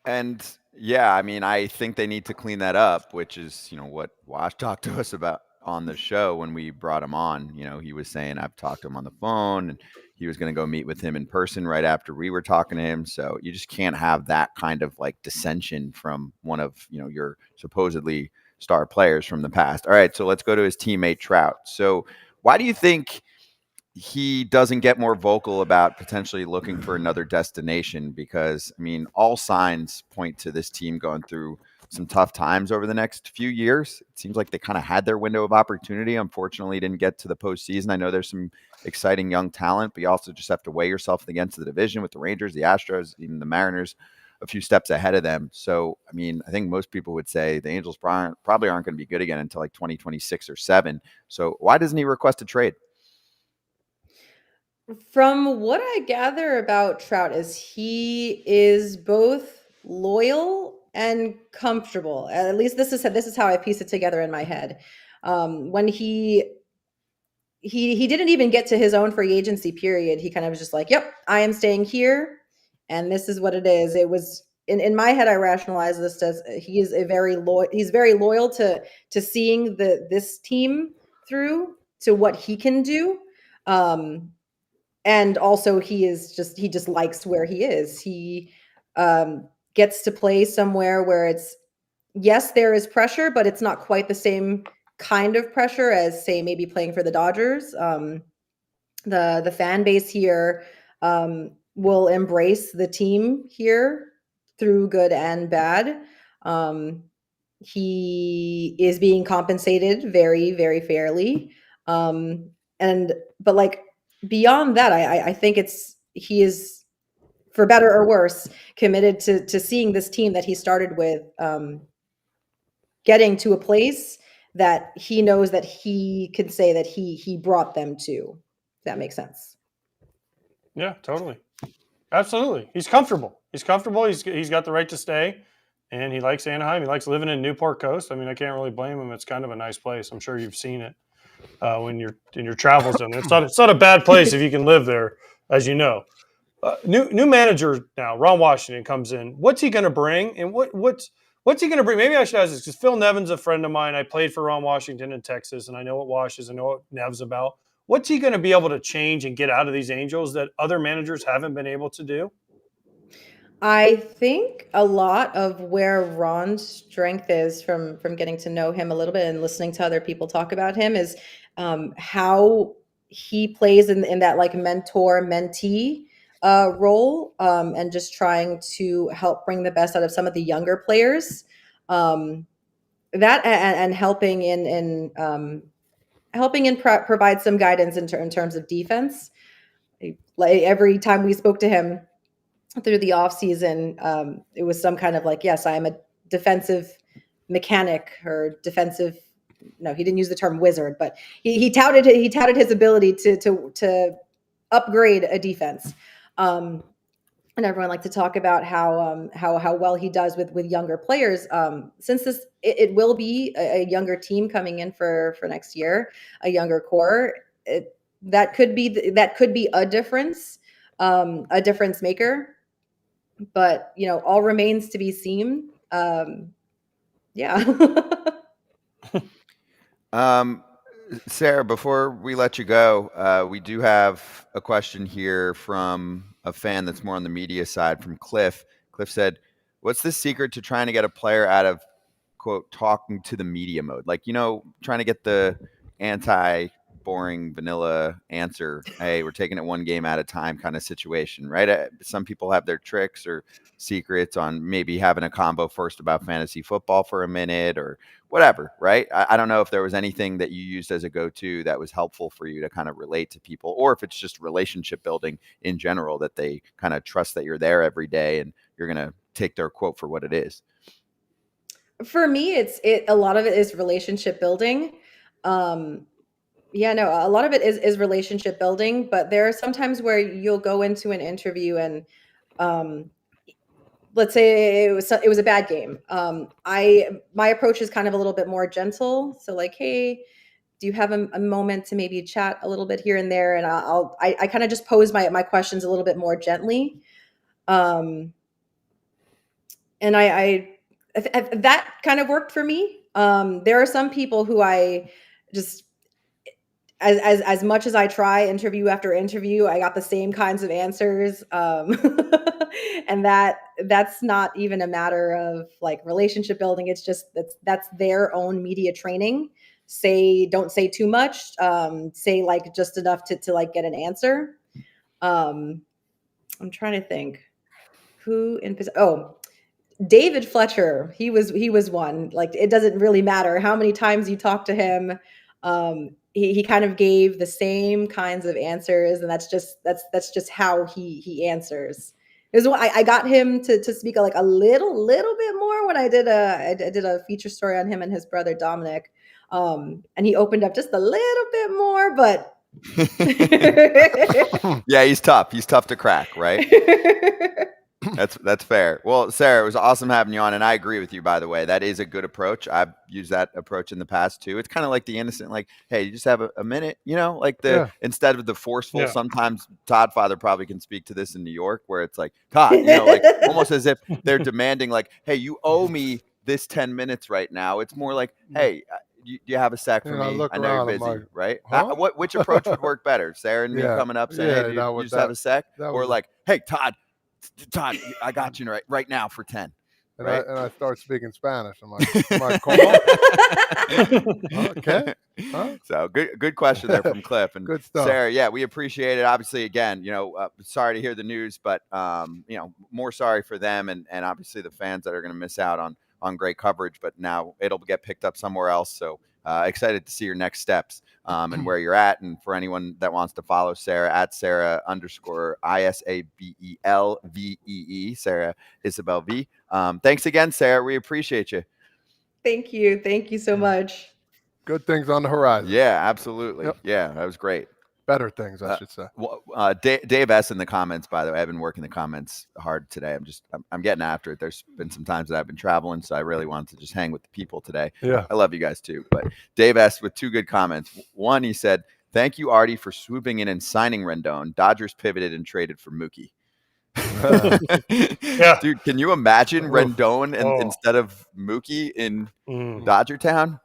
And yeah, I mean, I think they need to clean that up, which is, what Wash talked to us about on the show when we brought him on. He was saying, I've talked to him on the phone, and he was going to go meet with him in person right after we were talking to him. So you just can't have that kind of like dissension from one of, your supposedly star players from the past. All right, so let's go to his teammate Trout. So why do you think he doesn't get more vocal about potentially looking for another destination? Because, I mean, all signs point to this team going through some tough times over the next few years. It seems like they kind of had their window of opportunity. Unfortunately, didn't get to the postseason. I know there's some exciting young talent, but you also just have to weigh yourself against the division with the Rangers, the Astros, even the Mariners, a few steps ahead of them. So, I mean, I think most people would say the Angels probably aren't going to be good again until like 2026 or 7. So why doesn't he request a trade? From what I gather about Trout is he is both loyal and comfortable. At least this is how I piece it together in my head. When he didn't even get to his own free agency period. He kind of was just like, "Yep, I am staying here, and this is what it is." It was in my head. I rationalized this as he's very loyal to seeing this team through to what he can do. And also he just likes where he is. He gets to play somewhere where it's, yes, there is pressure, but it's not quite the same kind of pressure as, say, maybe playing for the Dodgers. The fan base here will embrace the team here through good and bad. He is being compensated very, very fairly. But like, beyond that, I think he is, for better or worse, committed to seeing this team that he started with getting to a place that he knows that he could say that he brought them to. If that makes sense. Yeah, totally. Absolutely. He's comfortable. He's got the right to stay, and he likes Anaheim. He likes living in Newport Coast. I mean, I can't really blame him. It's kind of a nice place. I'm sure you've seen it when you're in your travels down there. It's not a bad place if you can live there, as you know. New manager now, Ron Washington comes in. What's he going to bring, and what's he going to bring? Maybe I should ask this because Phil Nevin's a friend of mine. I played for Ron Washington in Texas, and I know what Wash is. I know what Nev's about. What's he going to be able to change and get out of these Angels that other managers haven't been able to do? I think a lot of where Ron's strength is from getting to know him a little bit and listening to other people talk about him is how he plays in that like mentor-mentee role, and just trying to help bring the best out of some of the younger players. That and helping provide some guidance in terms of defense. Like every time we spoke to him through the off season, it was some kind of like, yes, I am a defensive mechanic or defensive. No, he didn't use the term wizard, but he touted his ability to upgrade a defense. And everyone liked to talk about how well he does with younger players. Since it will be a younger team coming in for next year, a younger core. That could be a difference maker. But all remains to be seen. Yeah. Sarah, before we let you go, we do have a question here from a fan that's more on the media side, from Cliff. Cliff said, what's the secret to trying to get a player out of, quote, talking to the media mode? Like, trying to get the boring vanilla answer. Hey, we're taking it one game at a time kind of situation, right? Some people have their tricks or secrets on maybe having a combo first about fantasy football for a minute or whatever, right? I don't know if there was anything that you used as a go-to that was helpful for you to kind of relate to people, or if it's just relationship building in general, that they kind of trust that you're there every day and you're going to take their quote for what it is. For me, a lot of it is relationship building. A lot of it is relationship building, but there are some times where you'll go into an interview and let's say it was a bad game. My approach is kind of a little bit more gentle. So like, hey, do you have a moment to maybe chat a little bit here and there? And I kind of just pose my questions a little bit more gently. And that kind of worked for me. There are some people who I just, as much as I try interview after interview, I got the same kinds of answers. And that's not even a matter of like relationship building. It's just, that's their own media training. Don't say too much. Say like just enough to like get an answer. I'm trying to think David Fletcher, he was one. Like, it doesn't really matter how many times you talk to him. He kind of gave the same kinds of answers, and that's just how he answers. I got him to speak like a little bit more when I did a feature story on him and his brother Dominic, and he opened up just a little bit more, but yeah, he's tough. He's tough to crack, right? That's fair. Well, Sarah, it was awesome having you on, and I agree with you, by the way. That is a good approach. I've used that approach in the past too. It's kind of like the innocent, like, hey, you just have a minute, like instead of the forceful. Sometimes Todd Father probably can speak to this in New York, where it's like, Todd, like almost as if they're demanding, like, hey, you owe me this 10 minutes right now. It's more like, hey, do you have a sec for me? I know you're busy, like, right? huh? Which approach would work better? Sarah and me coming up saying, hey, you just have a sec? Or like, hey, Todd, I got you right now for 10. And, right? I start speaking Spanish. I'm like, ¿cómo? Okay. Huh? So good question there from Cliff. And good stuff. Sarah, yeah, we appreciate it. Obviously, again, sorry to hear the news, but more sorry for them and obviously the fans that are going to miss out on great coverage. But now it'll get picked up somewhere else. So excited to see your next steps and where you're at. And for anyone that wants to follow Sarah, at Sarah_ISABELVEE, Sarah Isabel V. Thanks again, Sarah. We appreciate you. Thank you so much. Good things on the horizon. Yeah, absolutely. Yep. Yeah, that was great. Better things, I should say. Dave S in the comments, by the way. I've been working the comments hard today. I'm getting after it. There's been some times that I've been traveling, so I really wanted to just hang with the people today. Yeah. I love you guys too. But Dave S with two good comments. One, he said, "Thank you, Artie, for swooping in and signing Rendon. Dodgers pivoted and traded for Mookie." Yeah. Dude, can you imagine Rendon instead of Mookie in Dodger Town?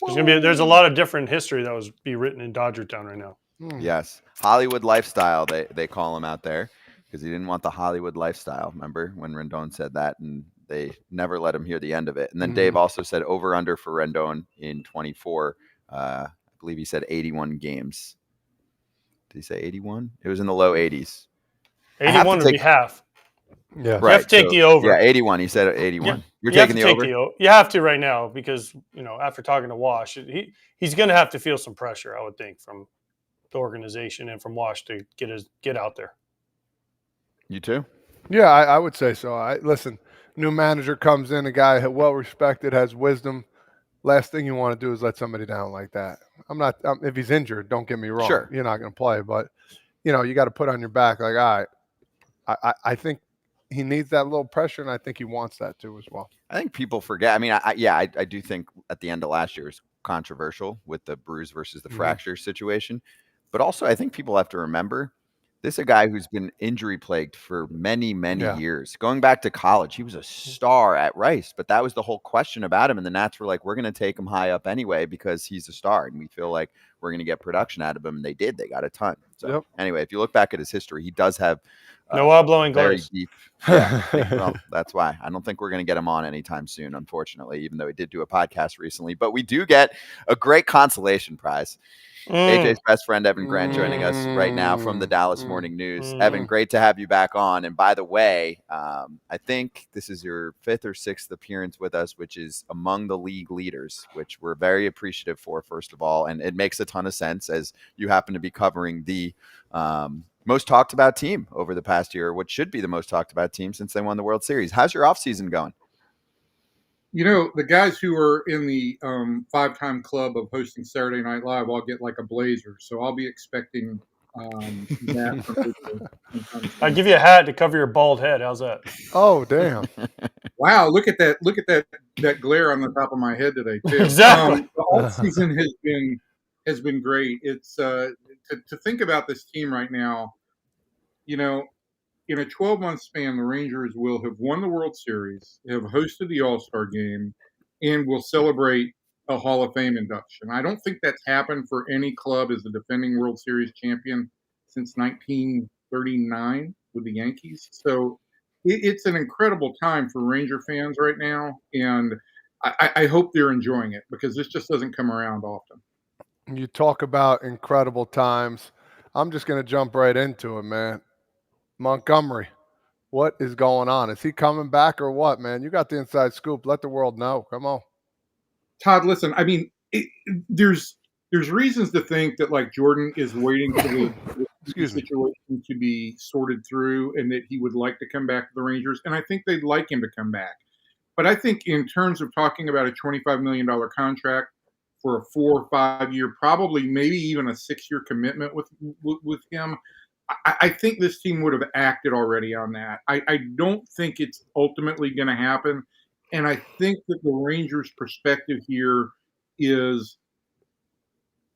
There's a lot of different history that was be written in Dodger Town right now. Yes. Hollywood lifestyle, they call him out there because he didn't want the Hollywood lifestyle. Remember when Rendon said that, and they never let him hear the end of it. And then Dave also said over under for Rendon in 24. I believe he said 81 games. Did he say 81? It was in the low 80s. 81 would be half. Yeah. Right. You have to take the over. Yeah, 81. He said 81. Yeah. You're taking the over? You have to right now because, after talking to Wash, he's going to have to feel some pressure, I would think, from the organization and from Wash to get out there. You too? Yeah, I would say so. Listen, new manager comes in, a guy well-respected, has wisdom. Last thing you want to do is let somebody down like that. If he's injured, don't get me wrong. Sure. You're not going to play, but, you got to put on your back like, all right, I think he needs that little pressure, and I think he wants that too as well. I think people forget. I mean, I do think at the end of last year was controversial with the bruise versus the fracture situation. But also, I think people have to remember this is a guy who's been injury plagued for many, many years. Going back to college, he was a star at Rice, but that was the whole question about him. And the Nats were like, we're going to take him high up anyway because he's a star, and we feel like we're going to get production out of him. And they did. They got a ton. So anyway, if you look back at his history, he does have No blowing very glaze. deep. Yeah, well, that's why I don't think we're going to get him on anytime soon, unfortunately, even though he did do a podcast recently. But we do get a great consolation prize. AJ's best friend, Evan Grant, joining us right now from the Dallas Morning News. Evan, great to have you back on. And by the way, I think this is your 5th or 6th appearance with us, which is among the league leaders, which we're very appreciative for, first of all. And it makes a ton of sense as you happen to be covering the most talked about team over the past year, what should be the most talked about team since they won the World Series. How's your offseason going? You know, the guys who are in the 5-time club of hosting Saturday Night Live all get like a blazer. So I'll be expecting that. From I'd give you a hat to cover your bald head. How's that? Oh, damn. Wow, look at that. Look at that glare on the top of my head today, too. Exactly. The whole season has been great. It's to think about this team right now, you know, in a 12-month span, the Rangers will have won the World Series, have hosted the All-Star game, and will celebrate a Hall of Fame induction. I don't think that's happened for any club as the defending World Series champion since 1939 with the Yankees. So it's an incredible time for Ranger fans right now, and I hope they're enjoying it because this just doesn't come around often. You talk about incredible times. I'm just going to jump right into it, man. Montgomery, what is going on? Is he coming back or what, man? You got the inside scoop. Let the world know. Come on. Todd, listen, I mean, there's reasons to think that, like, Jordan is waiting for the situation to be sorted through and that he would like to come back to the Rangers, and I think they'd like him to come back. But I think in terms of talking about a $25 million contract for a 4 or 5 year, probably maybe even a 6-year commitment with him, I think this team would have acted already on that. I don't think it's ultimately going to happen. And I think that the Rangers' perspective here is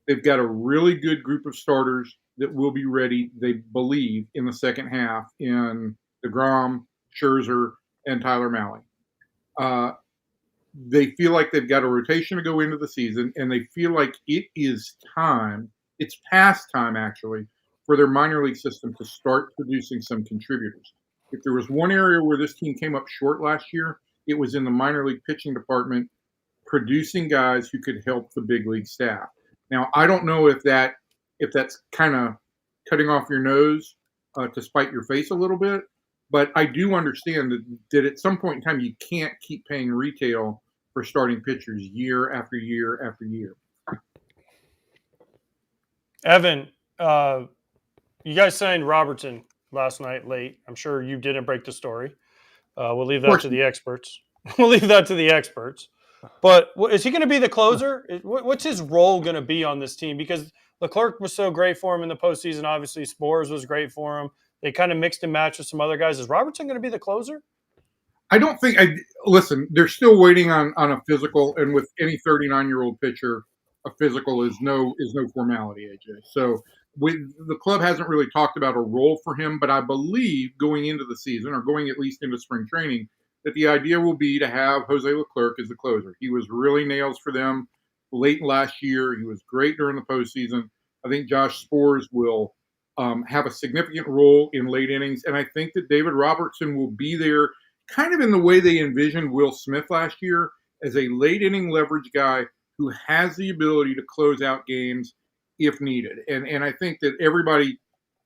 they've got a really good group of starters that will be ready, they believe, in the second half in DeGrom, Scherzer, and Tyler Mahle. They feel like they've got a rotation to go into the season, and they feel like it is time, it's past time actually, for their minor league system to start producing some contributors. If there was one area where this team came up short last year, it was in the minor league pitching department, producing guys who could help the big league staff. Now, I don't know if that's kind of cutting off your nose to spite your face a little bit, but I do understand that at some point in time you can't keep paying retail for starting pitchers year after year after year. Evan, you guys signed Robertson last night late. I'm sure you didn't break the story. We'll leave that to the experts. But is he going to be the closer? What's his role going to be on this team? Because Leclerc was so great for him in the postseason. Obviously, Spores was great for him. They kind of mixed and matched with some other guys. Is Robertson going to be the closer? I don't think listen, they're still waiting on a physical, and with any 39-year-old pitcher, a physical is no formality, AJ. So the club hasn't really talked about a role for him, but I believe going into the season, or going at least into spring training, that the idea will be to have Jose Leclerc as the closer. He was really nails for them late last year. He was great during the postseason. I think Josh Spores will have a significant role in late innings, and I think that David Robertson will be there kind of in the way they envisioned Will Smith last year, as a late inning leverage guy who has the ability to close out games if needed. And I think that everybody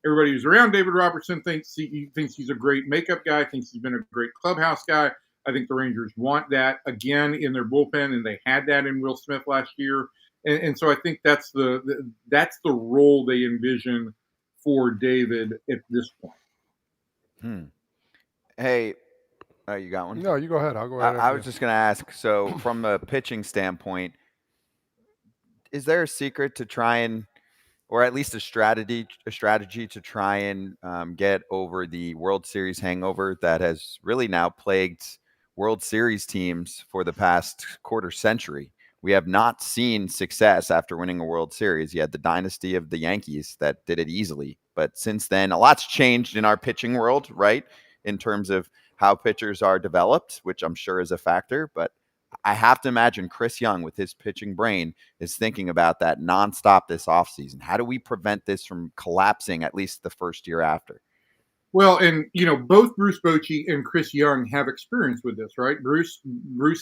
who's around David Robertson thinks he's a great makeup guy, thinks he's been a great clubhouse guy. I think the Rangers want that again in their bullpen, and they had that in Will Smith last year. And so I think that's the role they envision for David at this point. Hey, you got one? No, you go ahead. I'll go ahead. I was just going to ask, so from a pitching standpoint, is there a secret to try and, or at least a strategy to try and get over the World Series hangover that has really now plagued World Series teams for the past quarter century? We have not seen success after winning a World Series. You had the dynasty of the Yankees that did it easily. But since then, a lot's changed in our pitching world, right? In terms of how pitchers are developed, which I'm sure is a factor. But I have to imagine Chris Young, with his pitching brain, is thinking about that nonstop this offseason. How do we prevent this from collapsing at least the first year after? Well, and both Bruce Bochy and Chris Young have experience with this, right? Bruce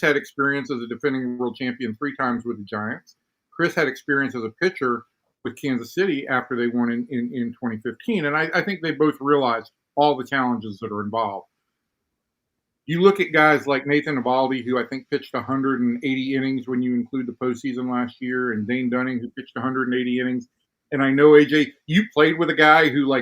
had experience as a defending world champion 3 times with the Giants. Chris had experience as a pitcher with Kansas City after they won in 2015. And I think they both realized all the challenges that are involved. You look at guys like Nathan Eovaldi, who I think pitched 180 innings when you include the postseason last year, and Dane Dunning, who pitched 180 innings. And I know, AJ, you played with a guy who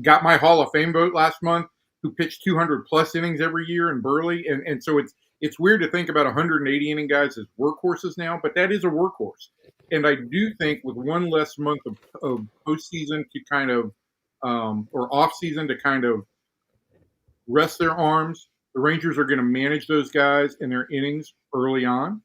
got my Hall of Fame vote last month, who pitched 200 plus innings every year in Burley. And so it's weird to think about 180 inning guys as workhorses now, but that is a workhorse. And I do think with one less month of postseason to kind of or off season to kind of rest their arms, the Rangers are going to manage those guys in their innings early on.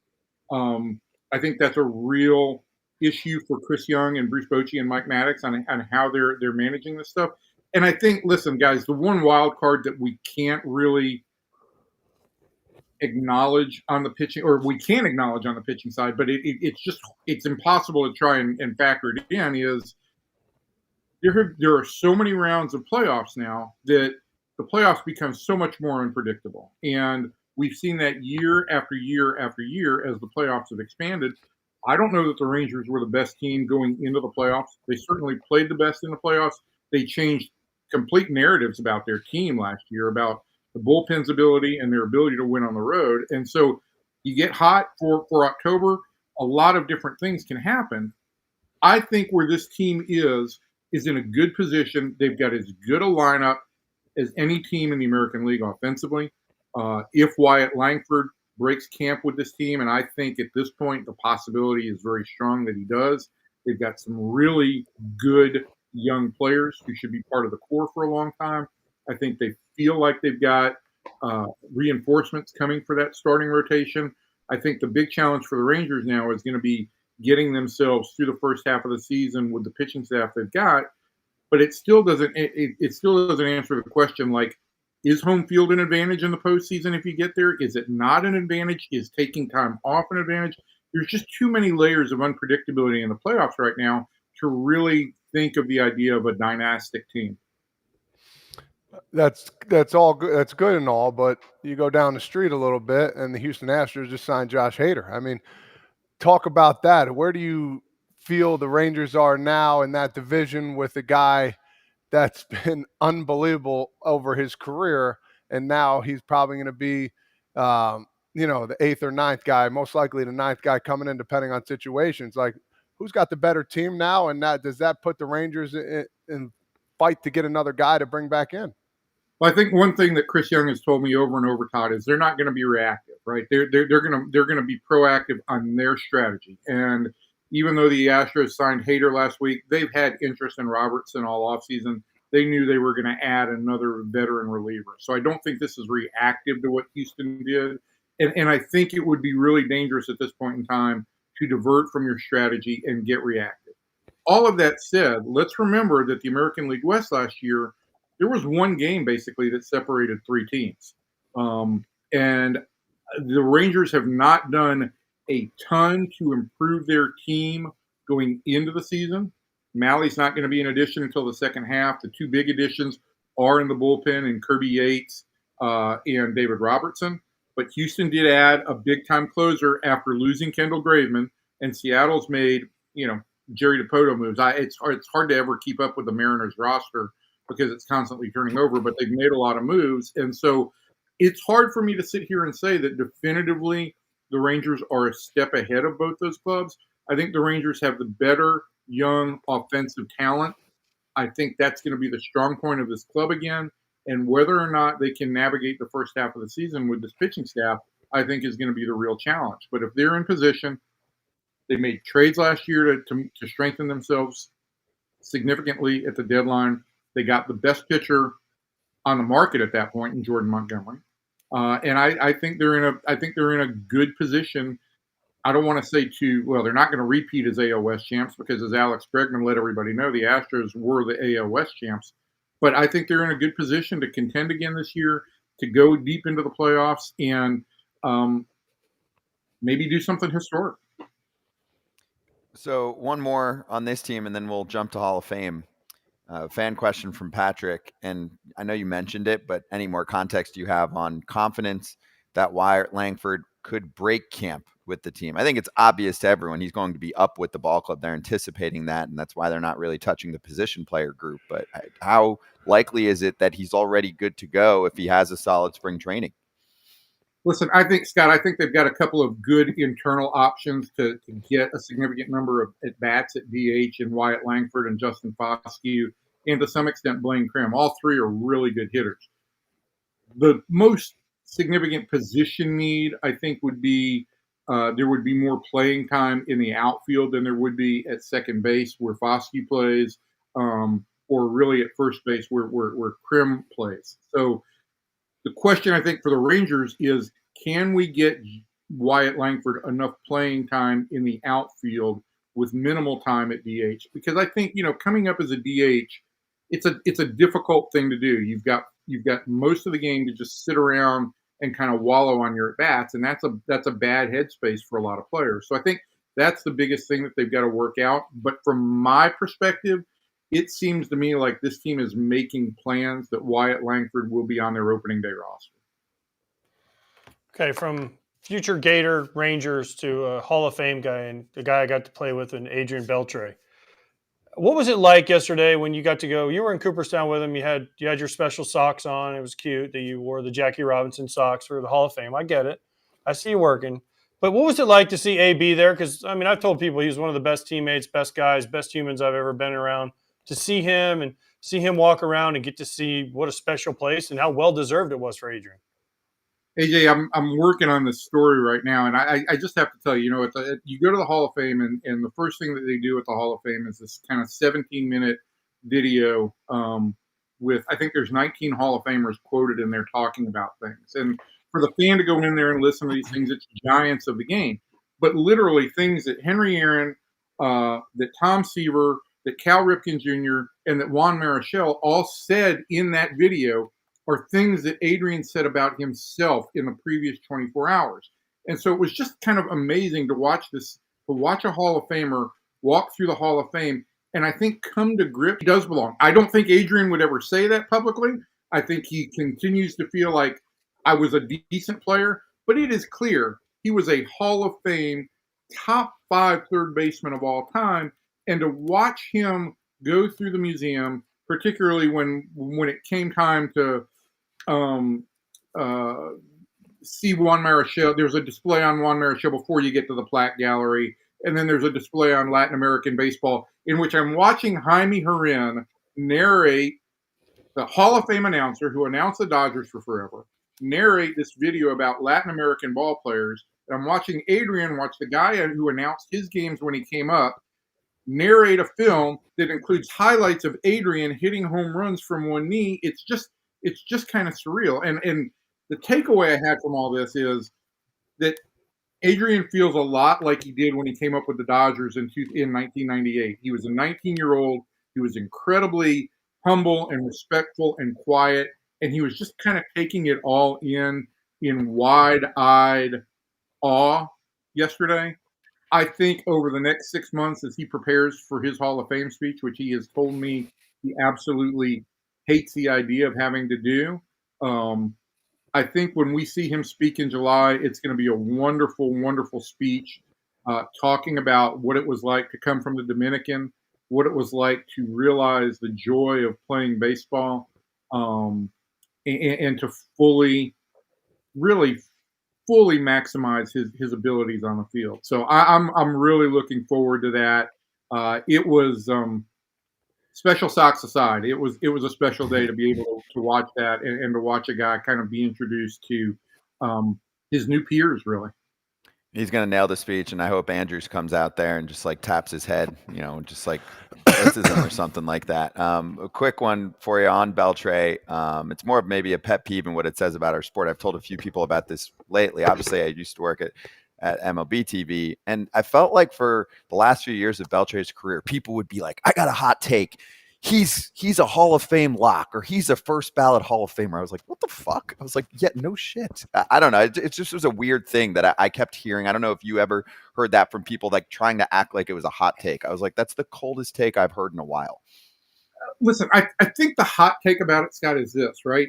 I think that's a real issue for Chris Young and Bruce Bochy and Mike Maddox on how they're managing this stuff. And I think, listen, guys, the one wild card that we can't really acknowledge on the pitching, or we can acknowledge on the pitching side, but it's impossible to try and factor it in, is there are so many rounds of playoffs now that the playoffs become so much more unpredictable. And we've seen that year after year after year as the playoffs have expanded. I don't know that the Rangers were the best team going into the playoffs. They certainly played the best in the playoffs. They changed complete narratives about their team last year, about the bullpen's ability and their ability to win on the road. And so you get hot for October, a lot of different things can happen. I think where this team is in a good position. They've got as good a lineup as any team in the American League offensively. If Wyatt Langford breaks camp with this team, and I think at this point the possibility is very strong that he does, they've got some really good young players who should be part of the core for a long time. I think they feel like they've got reinforcements coming for that starting rotation. I think the big challenge for the Rangers now is going to be getting themselves through the first half of the season with the pitching staff they've got. But it still doesn't answer the question, like, is home field an advantage in the postseason if you get there? Is it not an advantage? Is taking time off an advantage? There's just too many layers of unpredictability in the playoffs right now to really think of the idea of a dynastic team. That's all good. That's good and all, but you go down the street a little bit, and the Houston Astros just signed Josh Hader. I mean, talk about that. Where do you feel the Rangers are now in that division with a guy that's been unbelievable over his career, and now he's probably going to be, the 8th or 9th guy, most likely the 9th guy coming in, depending on situations. Like, who's got the better team now, and does that put the Rangers in fight to get another guy to bring back in? Well, I think one thing that Chris Young has told me over and over, Todd, is they're not going to be reactive, right? They're going to be proactive on their strategy. And even though the Astros signed Hader last week, they've had interest in Robertson all offseason. They knew they were going to add another veteran reliever. So I don't think this is reactive to what Houston did. And I think it would be really dangerous at this point in time to divert from your strategy and get reactive. All of that said, let's remember that the American League West last year, there was one game basically that separated 3 teams. And the Rangers have not done a ton to improve their team going into the season. Mally's not going to be an addition until the second half. The 2 big additions are in the bullpen in Kirby Yates and David Robertson. But Houston did add a big-time closer after losing Kendall Graveman, and Seattle's made, Jerry Dipoto moves. It's hard to ever keep up with the Mariners roster because it's constantly turning over, but they've made a lot of moves. And so it's hard for me to sit here and say that definitively the Rangers are a step ahead of both those clubs. I think the Rangers have the better young offensive talent. I think that's going to be the strong point of this club again. And whether or not they can navigate the first half of the season with this pitching staff, I think is going to be the real challenge. But if they're in position, they made trades last year to strengthen themselves significantly at the deadline. They got the best pitcher on the market at that point in Jordan Montgomery, and I think they're in a good position. I don't want to say they're not going to repeat as AL West champs because, as Alex Bregman let everybody know, the Astros were the AL West champs. But I think they're in a good position to contend again this year, to go deep into the playoffs, and maybe do something historic. So one more on this team, and then we'll jump to Hall of Fame. Fan question from Patrick, and I know you mentioned it, but any more context you have on confidence that Wyatt Langford could break camp with the team? I think it's obvious to everyone he's going to be up with the ball club. They're anticipating that, and that's why they're not really touching the position player group. But how likely is it that he's already good to go if he has a solid spring training? Listen, Scott, I think they've got a couple of good internal options to get a significant number of at-bats at DH in Wyatt Langford and Justin Foscue, and to some extent Blaine Crim. All three are really good hitters. The most significant position need, I think, would be there would be more playing time in the outfield than there would be at second base where Foscue plays, or really at first base where Crim plays. So the question, I think, for the Rangers is, can we get Wyatt Langford enough playing time in the outfield with minimal time at DH? Because I think, coming up as a DH, it's a difficult thing to do. You've got most of the game to just sit around and kind of wallow on your at-bats, and that's a bad headspace for a lot of players. So I think that's the biggest thing that they've got to work out. But from my perspective, it seems to me like this team is making plans that Wyatt Langford will be on their opening day roster. Okay, from future Gator Rangers to a Hall of Fame guy, and the guy I got to play with, and Adrian Beltre. What was it like yesterday when you got to go? You were in Cooperstown with him. You had your special socks on. It was cute that you wore the Jackie Robinson socks for the Hall of Fame. I get it. I see you working. But what was it like to see AB there? Because, I've told people he was one of the best teammates, best guys, best humans I've ever been around. To see him and see him walk around and get to see what a special place and how well-deserved it was for Adrian. AJ, I'm working on this story right now, and I just have to tell you, you go to the Hall of Fame, and the first thing that they do at the Hall of Fame is this kind of 17-minute video with, I think there's 19 Hall of Famers quoted in there talking about things. And for the fan to go in there and listen to these things, it's giants of the game. But literally things that Henry Aaron, that Tom Seaver, that Cal Ripken Jr., and that Juan Marichal all said in that video are things that Adrian said about himself in the previous 24 hours. And so it was just kind of amazing to watch a Hall of Famer walk through the Hall of Fame, and I think come to grips, he does belong. I don't think Adrian would ever say that publicly. I think he continues to feel like I was a decent player, but it is clear he was a Hall of Fame top 5 third baseman of all time, and to watch him go through the museum, particularly when it came time to see Juan Marichal. There's a display on Juan Marichal before you get to the plaque gallery, and then there's a display on Latin American baseball in which I'm watching Jaime Herrin narrate, the Hall of Fame announcer who announced the Dodgers for forever, narrate this video about Latin American ball players. And I'm watching Adrian watch the guy who announced his games when he came up narrate a film that includes highlights of Adrian hitting home runs from one knee. It's just kind of surreal. And the takeaway I had from all this is that Adrian feels a lot like he did when he came up with the Dodgers in 1998. He was a 19-year-old. He was incredibly humble and respectful and quiet, and he was just kind of taking it all in wide-eyed awe yesterday. I think over the next 6 months, as he prepares for his Hall of Fame speech, which he has told me he absolutely hates the idea of having to do, I think when we see him speak in July, it's going to be a wonderful, wonderful speech talking about what it was like to come from the Dominican, what it was like to realize the joy of playing baseball, and to fully maximize his abilities on the field. So I'm really looking forward to that. It was special socks aside, it was a special day to be able to watch that and to watch a guy kind of be introduced to his new peers, really. He's going to nail the speech, and I hope Andrews comes out there and just like taps his head, just like blesses him or something like that. A quick one for you on Beltre. It's more of maybe a pet peeve in what it says about our sport. I've told a few people about this lately. Obviously, I used to work at MLB TV, and I felt like for the last few years of Beltre's career, people would be like, I got a hot take. He's a Hall of Fame lock, or he's a first ballot Hall of Famer. I was like, what the fuck? I was like, yeah, no shit. I don't know. It just was a weird thing that I kept hearing. I don't know if you ever heard that from people, like trying to act like it was a hot take. I was like, that's the coldest take I've heard in a while. listen, I think the hot take about it, Scott, is this, right?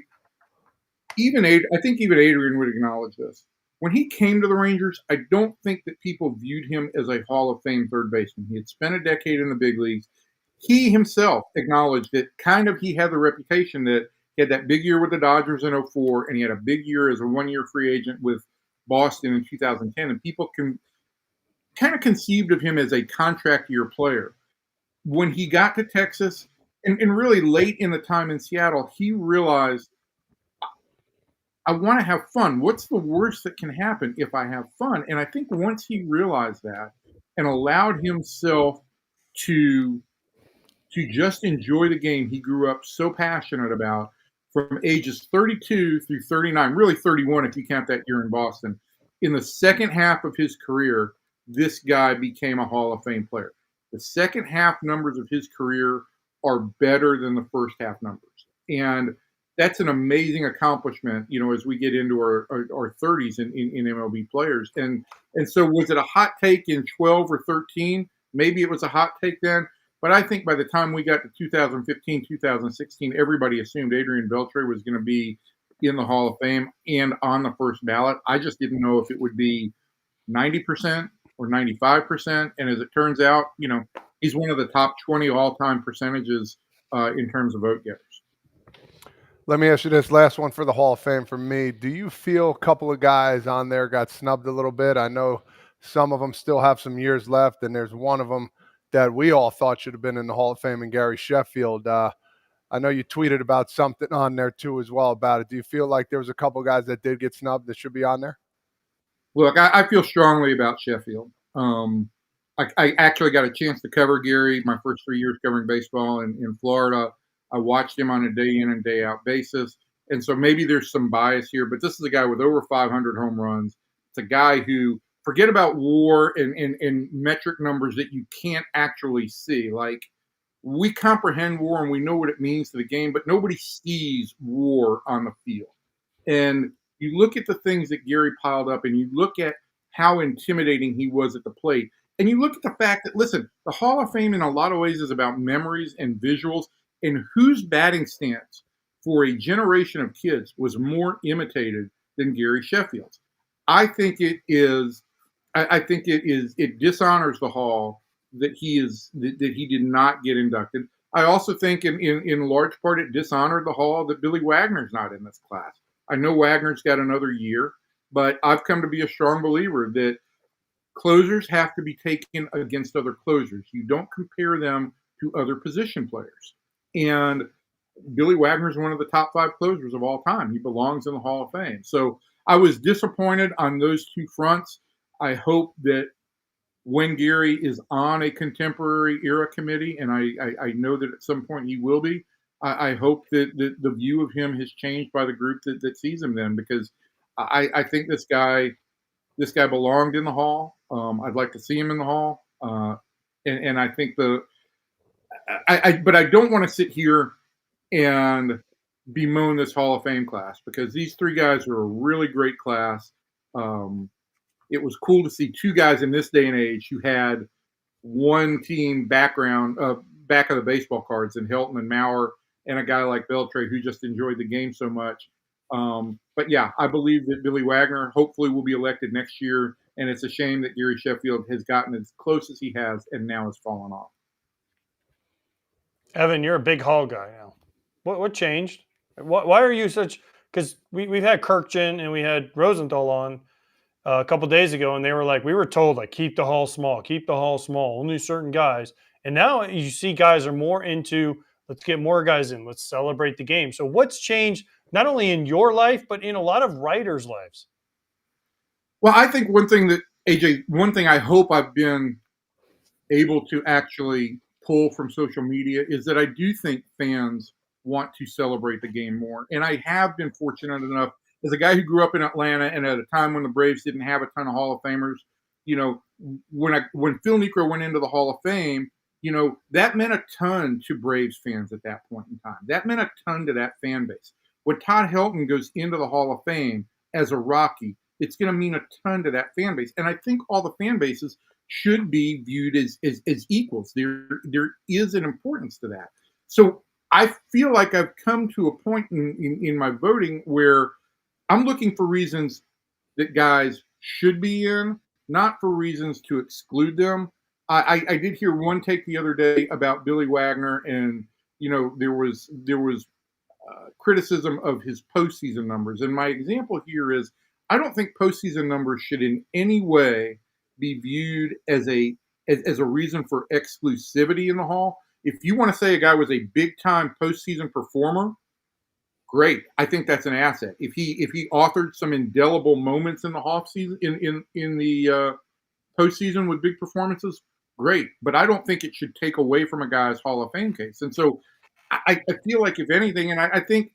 I think even Adrian would acknowledge this. When he came to the Rangers, I don't think that people viewed him as a Hall of Fame third baseman. He had spent a decade in the big leagues. He himself acknowledged that he had the reputation that he had that big year with the Dodgers in 2004, and he had a big year as a one-year free agent with Boston in 2010. And people kind of conceived of him as a contract year player. When he got to Texas, and really late in the time in Seattle, he realized, I want to have fun. What's the worst that can happen if I have fun? And I think once he realized that and allowed himself to just enjoy the game he grew up so passionate about from ages 32 through 39, really 31 if you count that year in Boston. In the second half of his career, this guy became a Hall of Fame player. The second half numbers of his career are better than the first half numbers. And that's an amazing accomplishment, as we get into our 30s in MLB players. And so was it a hot take in 12 or 13? Maybe it was a hot take then. But I think by the time we got to 2015, 2016, everybody assumed Adrian Beltre was going to be in the Hall of Fame and on the first ballot. I just didn't know if it would be 90% or 95%. And as it turns out, he's one of the top 20 all-time percentages in terms of vote getters. Let me ask you this last one for the Hall of Fame for me. Do you feel a couple of guys on there got snubbed a little bit? I know some of them still have some years left, and there's one of them that we all thought should have been in the Hall of Fame, and Gary Sheffield. I know you tweeted about something on there too as well about it. Do you feel like there was a couple of guys that did get snubbed that should be on there? Look, I feel strongly about Sheffield. I actually got a chance to cover Gary my first 3 years covering baseball in Florida. I watched him on a day in and day out basis. And so maybe there's some bias here, but this is a guy with over 500 home runs. It's a guy who, forget about WAR and metric numbers that you can't actually see. Like, we comprehend WAR and we know what it means to the game, but nobody sees WAR on the field. And you look at the things that Gary piled up and you look at how intimidating he was at the plate. And you look at the fact that, listen, the Hall of Fame in a lot of ways is about memories and visuals. And whose batting stance for a generation of kids was more imitated than Gary Sheffield's? I think it dishonors the Hall that he did not get inducted. I also think in large part it dishonored the Hall that Billy Wagner's not in this class. I know Wagner's got another year, but I've come to be a strong believer that closers have to be taken against other closers. You don't compare them to other position players. And Billy Wagner is one of the top 5 closers of all time. He belongs in the Hall of Fame. So I was disappointed on those two fronts. I hope that when Gary is on a contemporary era committee, and I know that at some point he will be, I hope that the view of him has changed by the group that sees him then, because I think this guy belonged in the Hall. I'd like to see him in the Hall. And I think but I don't want to sit here and bemoan this Hall of Fame class, because these 3 guys are a really great class. It was cool to see 2 guys in this day and age who had one team background, back of the baseball cards, in Helton and Maurer, and a guy like Beltre who just enjoyed the game so much. But yeah, I believe that Billy Wagner hopefully will be elected next year, and it's a shame that Gary Sheffield has gotten as close as he has and now has fallen off. Evan, you're a big Hall guy now. What changed? Why are you such? Because we've had Kirkjian and we had Rosenthal on a couple days ago, and they were like, we were told, like, keep the Hall small, only certain guys. And now you see guys are more into, let's get more guys in, let's celebrate the game. So what's changed, not only in your life, but in a lot of writers' lives? Well, I think one thing I hope I've been able to actually pull from social media is that I do think fans want to celebrate the game more. And I have been fortunate enough, as a guy who grew up in Atlanta and at a time when the Braves didn't have a ton of Hall of Famers, when Phil Niekro went into the Hall of Fame, that meant a ton to Braves fans at that point in time. That meant a ton to that fan base. When Todd Helton goes into the Hall of Fame as a Rocky, it's going to mean a ton to that fan base. And I think all the fan bases should be viewed as equals. There is an importance to that. So I feel like I've come to a point in my voting where I'm looking for reasons that guys should be in, not for reasons to exclude them. I did hear one take the other day about Billy Wagner, and there was criticism of his postseason numbers. And my example here is I don't think postseason numbers should in any way be viewed as a reason for exclusivity in the Hall. If you want to say a guy was a big time postseason performer, great. I think that's an asset. If he authored some indelible moments in the off season in the postseason with big performances, great. But I don't think it should take away from a guy's Hall of Fame case. And so I feel like if anything, and I think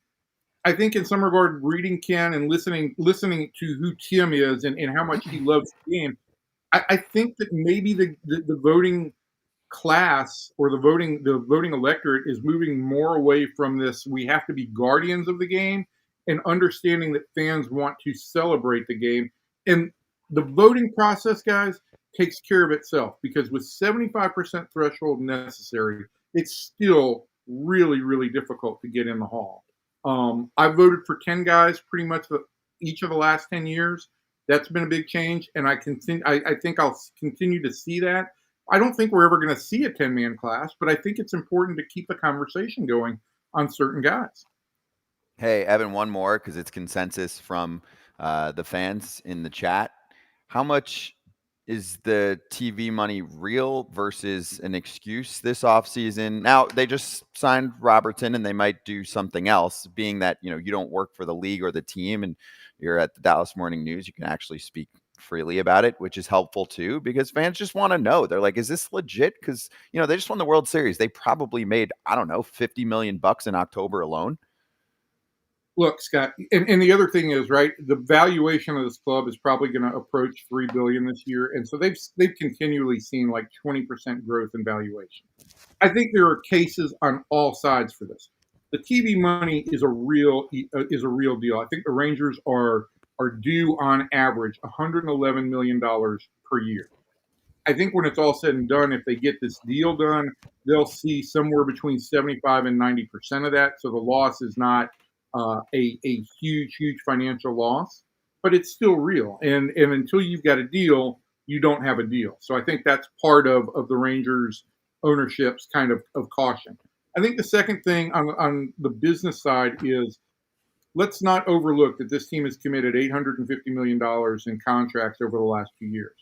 in some regard, reading Ken and listening to who Tim is and how much he loves the game, I think that maybe the voting class or the voting electorate is moving more away from this. We have to be guardians of the game and understanding that fans want to celebrate the game. And the voting process, guys, takes care of itself because with 75% threshold necessary, it's still really, really difficult to get in the Hall. I voted for 10 guys pretty much each of the last 10 years. That's been a big change, and I think I'll continue to see that. I don't think we're ever going to see a 10-man class, but I think it's important to keep the conversation going on certain guys. Hey, Evan, one more because it's consensus from the fans in the chat. How much is the TV money real versus an excuse this offseason? Now, they just signed Robertson and they might do something else, being that, you don't work for the league or the team and you're at the Dallas Morning News. You can actually speak freely about it, which is helpful too, because fans just want to know. They're like, is this legit? Because, they just won the World Series. They probably made, I don't know, $50 million in October alone. Look, Scott, and the other thing is, right, the valuation of this club is probably going to approach $3 billion this year, and so they've continually seen like 20% growth in valuation. I think there are cases on all sides for this. The TV money is a real deal. I think the Rangers are due on average $111 million per year. I think when it's all said and done, if they get this deal done, they'll see somewhere between 75 and 90% of that. So the loss is not a huge financial loss, but it's still real. And until you've got a deal, you don't have a deal. So I think that's part of the Rangers ownership's kind of caution. I think the second thing on the business side is let's not overlook that this team has committed $850 million in contracts over the last 2 years.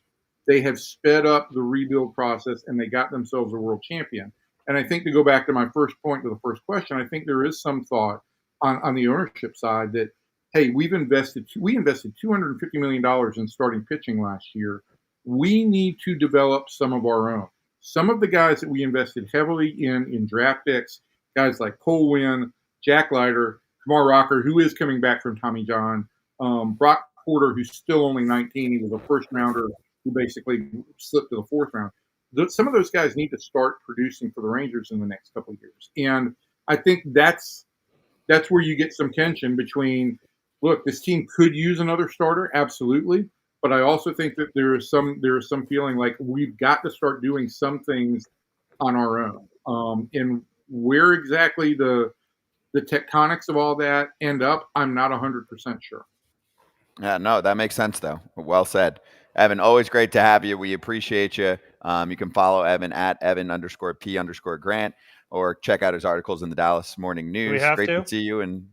They have sped up the rebuild process and they got themselves a world champion. And I think to go back to my first point to the first question, I think there is some thought on the ownership side that, hey, we invested $250 million in starting pitching last year. We need to develop some of our own. Some of the guys that we invested heavily in draft picks, guys like Cole Winn, Jack Leiter, Kumar Rocker, who is coming back from Tommy John, Brock Porter, who's still only 19. He was a first rounder who basically slipped to the fourth round. Some of those guys need to start producing for the Rangers in the next couple of years. And I think that's where you get some tension between, look, this team could use another starter, absolutely. But I also think that there is some feeling like we've got to start doing some things on our own. And where exactly the tectonics of all that end up, I'm not 100% sure. Yeah, no, that makes sense, though. Well said. Evan, always great to have you. We appreciate you. You can follow Evan at Evan_P_Grant or check out his articles in the Dallas Morning News. Great to see you. And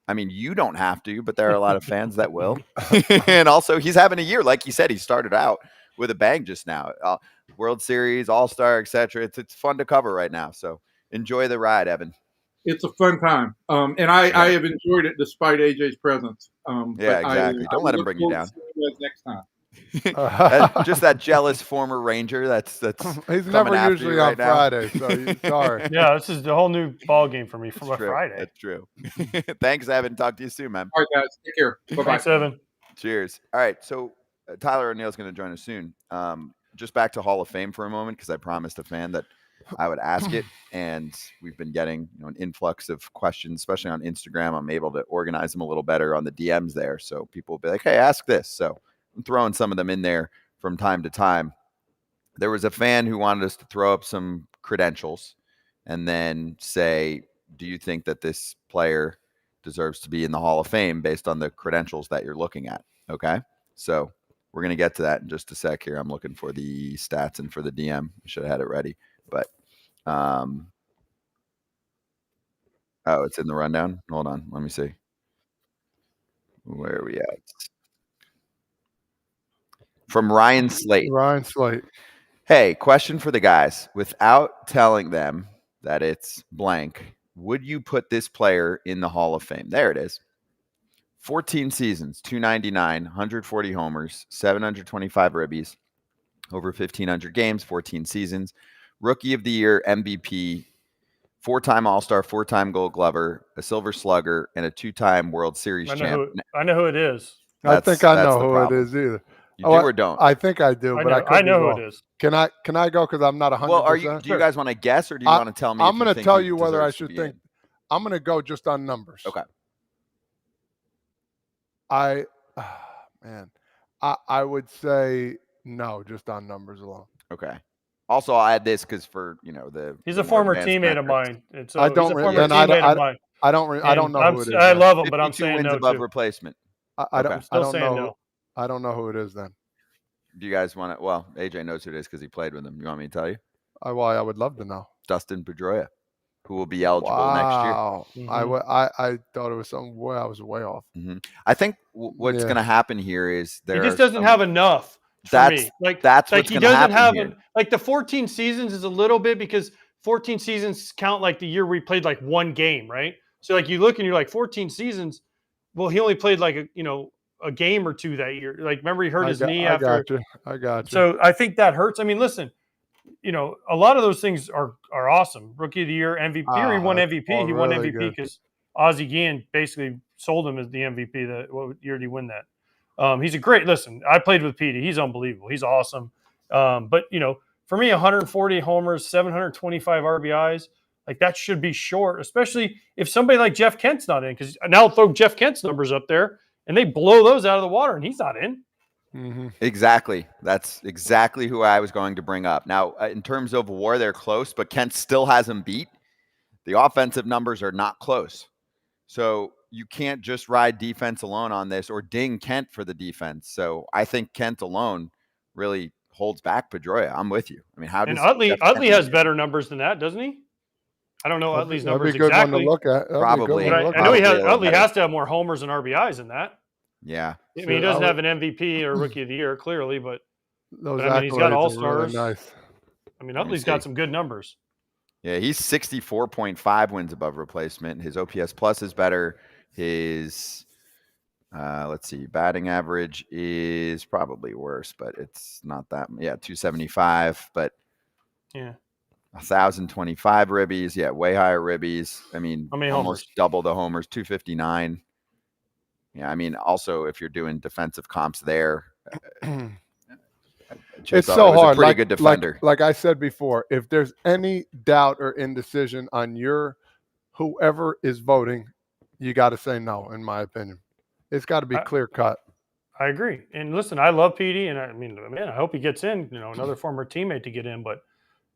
I mean, you don't have to, but there are a lot of fans that will. And also, he's having a year. Like you said, he started out with a bang just now. World Series, All-Star, etc. It's fun to cover right now. So enjoy the ride, Evan. It's a fun time. And I have enjoyed it despite AJ's presence. Yeah, exactly. Don't let him bring you down. Next time. Just that jealous former Ranger that's he's never usually on Friday, so sorry. Yeah, this is the whole new ball game for me for Friday. That's true. Thanks, Evan. Talk to you soon, man. All right, guys. Take care. Bye-bye. Thanks, Evan. Cheers. All right, so Tyler O'Neill's going to join us soon. Just back to Hall of Fame for a moment because I promised a fan that I would ask it, and we've been getting an influx of questions, especially on Instagram. I'm able to organize them a little better on the DMs there, so people will be like, "Hey, ask this." So I'm throwing some of them in there from time to time. There was a fan who wanted us to throw up some credentials and then say do you think that this player deserves to be in the Hall of Fame based on the credentials that you're looking at? Okay. So we're going to get to that in just a sec here. I'm looking for the stats and for the DM. I should have had it ready, but, oh, it's in the rundown. Hold on. Let me see. Where are we at? From Ryan Slate. Ryan Slate. Hey, question for the guys. Without telling them that it's blank, would you put this player in the Hall of Fame? There it is. 14 seasons, 299, 140 homers, 725 ribbies, over 1,500 games, 14 seasons. Rookie of the Year, MVP, 4-time All-Star, 4-time Gold Glover, a Silver Slugger, and a 2-time World Series champ. I know who it is. I think I know who it is either. You do or don't? I think I do, but I know who it is. Can I go? Because I'm not 100%. Well, do you guys want to guess, or do you want to tell me? I'm going to tell you whether I should think. I'm going to go just on numbers. Okay. I would say no, just on numbers alone. Okay. Also, I'll add this because he's a former teammate of mine. I don't know who it is. I love him, but I'm saying wins no above too. Replacement. I don't know. No. I don't know who it is then. Do you guys want to? Well, AJ knows who it is because he played with him. You want me to tell you? I would love to know. Dustin Pedroia, who will be eligible next year. Mm-hmm. I thought it was something. I was way off. Mm-hmm. I think what's going to happen here is he just doesn't have enough. For me. That's what's going to happen. Like the 14 seasons is a little bit because 14 seasons count like the year we played like one game, right? So like you look and you're like 14 seasons. Well, he only played like a game or two that year. Like remember he hurt his knee after. I got you. So I think that hurts. I mean, listen, a lot of those things are awesome. Rookie of the Year, MVP. He won MVP. He won MVP because Ozzie Guillen basically sold him as the MVP. What year did he win that? He's a great. Listen, I played with Petey. He's unbelievable. He's awesome. But for me, 140 homers, 725 RBIs, like that should be short, especially if somebody like Jeff Kent's not in. Because now I'll throw Jeff Kent's numbers up there, and they blow those out of the water, and he's not in. Mm-hmm. Exactly. That's exactly who I was going to bring up. Now, in terms of WAR, they're close, but Kent still has him beat. The offensive numbers are not close. So you can't just ride defense alone on this or ding Kent for the defense. So I think Kent alone really holds back Pedroia. I'm with you. I mean, Utley has better numbers than that, doesn't he? I don't know Utley's numbers exactly. One to look at. Probably. I know Utley has to have more homers and RBIs than that. Yeah. I mean, he doesn't have an MVP or Rookie of the Year, clearly, but he's got All-Stars. Really nice. I mean, Utley's got some good numbers. Yeah, he's 64.5 wins above replacement. His OPS plus is better. His, batting average is probably worse, but it's not that. Yeah, 275, but 1,025 ribbies. Yeah, way higher ribbies. I mean, almost double the homers, 259. Yeah, I mean, also if you're doing defensive comps there, it's so hard. A pretty good defender. Like I said before, if there's any doubt or indecision on whoever is voting, you got to say no, in my opinion. It's got to be clear cut. I agree. And listen, I love Petey, and I mean, man, I hope he gets in. Another former teammate to get in. But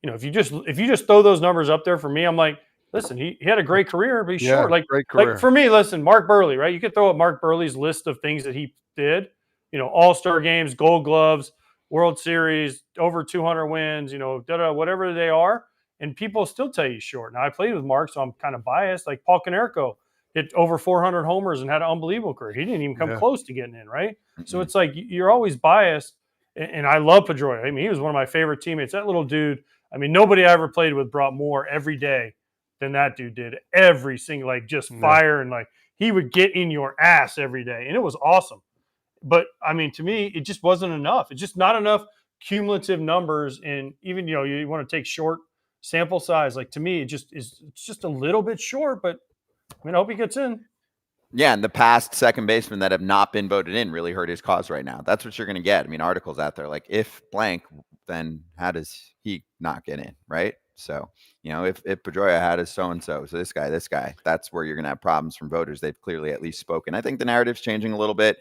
if you just throw those numbers up there for me, I'm like, listen, he had a great career, but he's short. Great career. Like for me, listen, Mark Burley, right? You could throw up Mark Burley's list of things that he did. All-Star games, Gold Gloves, World Series, over 200 wins. Whatever they are, and people still tell you he's short. Now I played with Mark, so I'm kind of biased. Like Paul Konerko hit over 400 homers and had an unbelievable career. He didn't even come close to getting in, right? Mm-hmm. So it's like you're always biased. And I love Pedroia. I mean, he was one of my favorite teammates. That little dude. I mean, nobody I ever played with brought more every day than that dude did. Every single, fire, and he would get in your ass every day, and it was awesome. But I mean, to me, it just wasn't enough. It's just not enough cumulative numbers, and even you want to take short sample size. Like to me, it's just a little bit short. But I mean, I hope he gets in. Yeah, and the past second basemen that have not been voted in really hurt his cause right now. That's what you're going to get. I mean, articles out there like if blank, then how does he not get in, right? So, if Pedroia had his so-and-so, so this guy, that's where you're going to have problems from voters. They've clearly at least spoken. I think the narrative's changing a little bit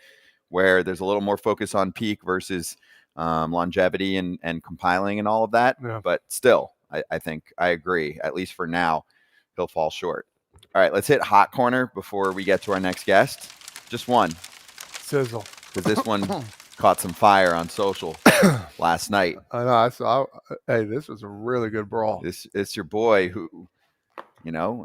where there's a little more focus on peak versus longevity and compiling and all of that. Yeah. But still, I think I agree. At least for now, he'll fall short. All right, let's hit hot corner before we get to our next guest. Just one. Sizzle. Because this one caught some fire on social last night. I know. I saw. Hey, this was a really good brawl. It's your boy who,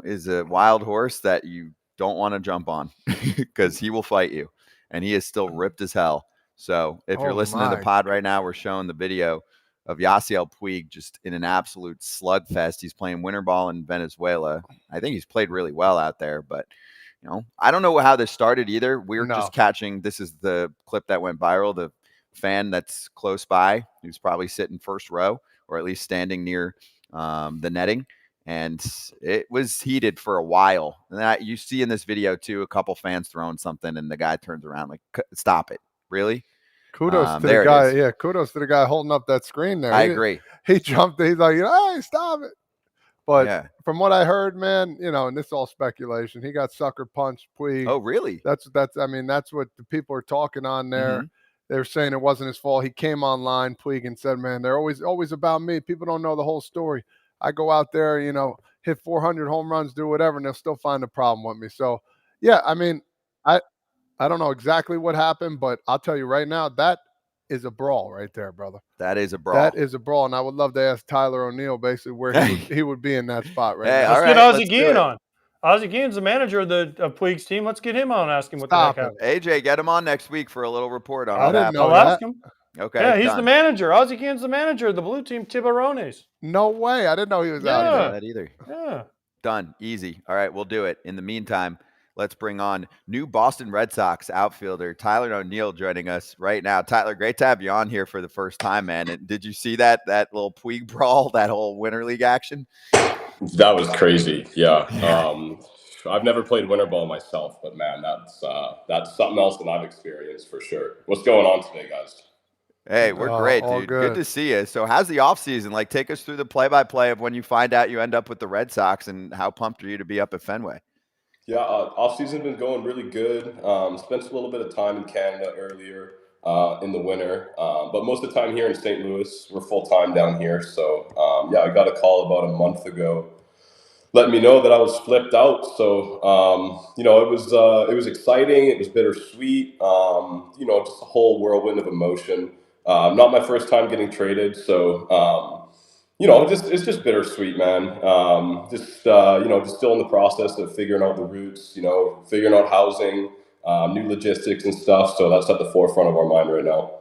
is a wild horse that you don't want to jump on because he will fight you, and he is still ripped as hell. So if you're listening to the pod right now, we're showing the video of Yasiel Puig just in an absolute slugfest. He's playing winter ball in Venezuela. I think he's played really well out there, but I don't know how this started either. We're just catching. This is the clip that went viral. The fan that's close by, who's probably sitting first row or at least standing near the netting. And it was heated for a while. And you see in this video too, a couple fans throwing something and the guy turns around like, stop it. Really? Kudos to the guy. Yeah, kudos to the guy holding up that screen there. I agree. He jumped. He's like, hey, stop it. But from what I heard, man, and this is all speculation. He got sucker punched, Puig. Oh, really? That's what the people are talking on there. Mm-hmm. They're saying it wasn't his fault. He came online, Puig, and said, man, they're always about me. People don't know the whole story. I go out there, hit 400 home runs, do whatever, and they'll still find a problem with me. So, yeah, I don't know exactly what happened, but I'll tell you right now, that is a brawl right there, brother. That is a brawl. That is a brawl, and I would love to ask Tyler O'Neill basically where he would be in that spot right now. Let's get Ozzie Guillen on. Ozzie Guillen's the manager of Puig's team. Let's get him on and ask him what the heck happened. AJ, get him on next week for a little report on what happened. I'll ask him. Okay. Yeah, he's the manager. Ozzie Guillen's the manager of the blue team, Tiburones. No way. I didn't know he was out there. That either. Yeah. Done. Easy. All right, we'll do it. In the meantime, let's bring on new Boston Red Sox outfielder Tyler O'Neill joining us right now. Tyler, great to have you on here for the first time, man. And did you see that little Puig brawl, that whole Winter League action? That was crazy. Yeah. I've never played winter ball myself, but man, that's something else that I've experienced for sure. What's going on today, guys? Hey, we're great, dude. Good to see you. So how's the offseason? Like, take us through the play-by-play of when you find out you end up with the Red Sox, and how pumped are you to be up at Fenway? Yeah, offseason's been going really good. Spent a little bit of time in Canada earlier in the winter, but most of the time here in St. Louis. We're full-time down here. So, I got a call about a month ago letting me know that I was flipped out. So, it was exciting. It was bittersweet. Just a whole whirlwind of emotion. Not my first time getting traded. So, it's just bittersweet, man. Just still in the process of figuring out the routes, figuring out housing, new logistics and stuff. So that's at the forefront of our mind right now.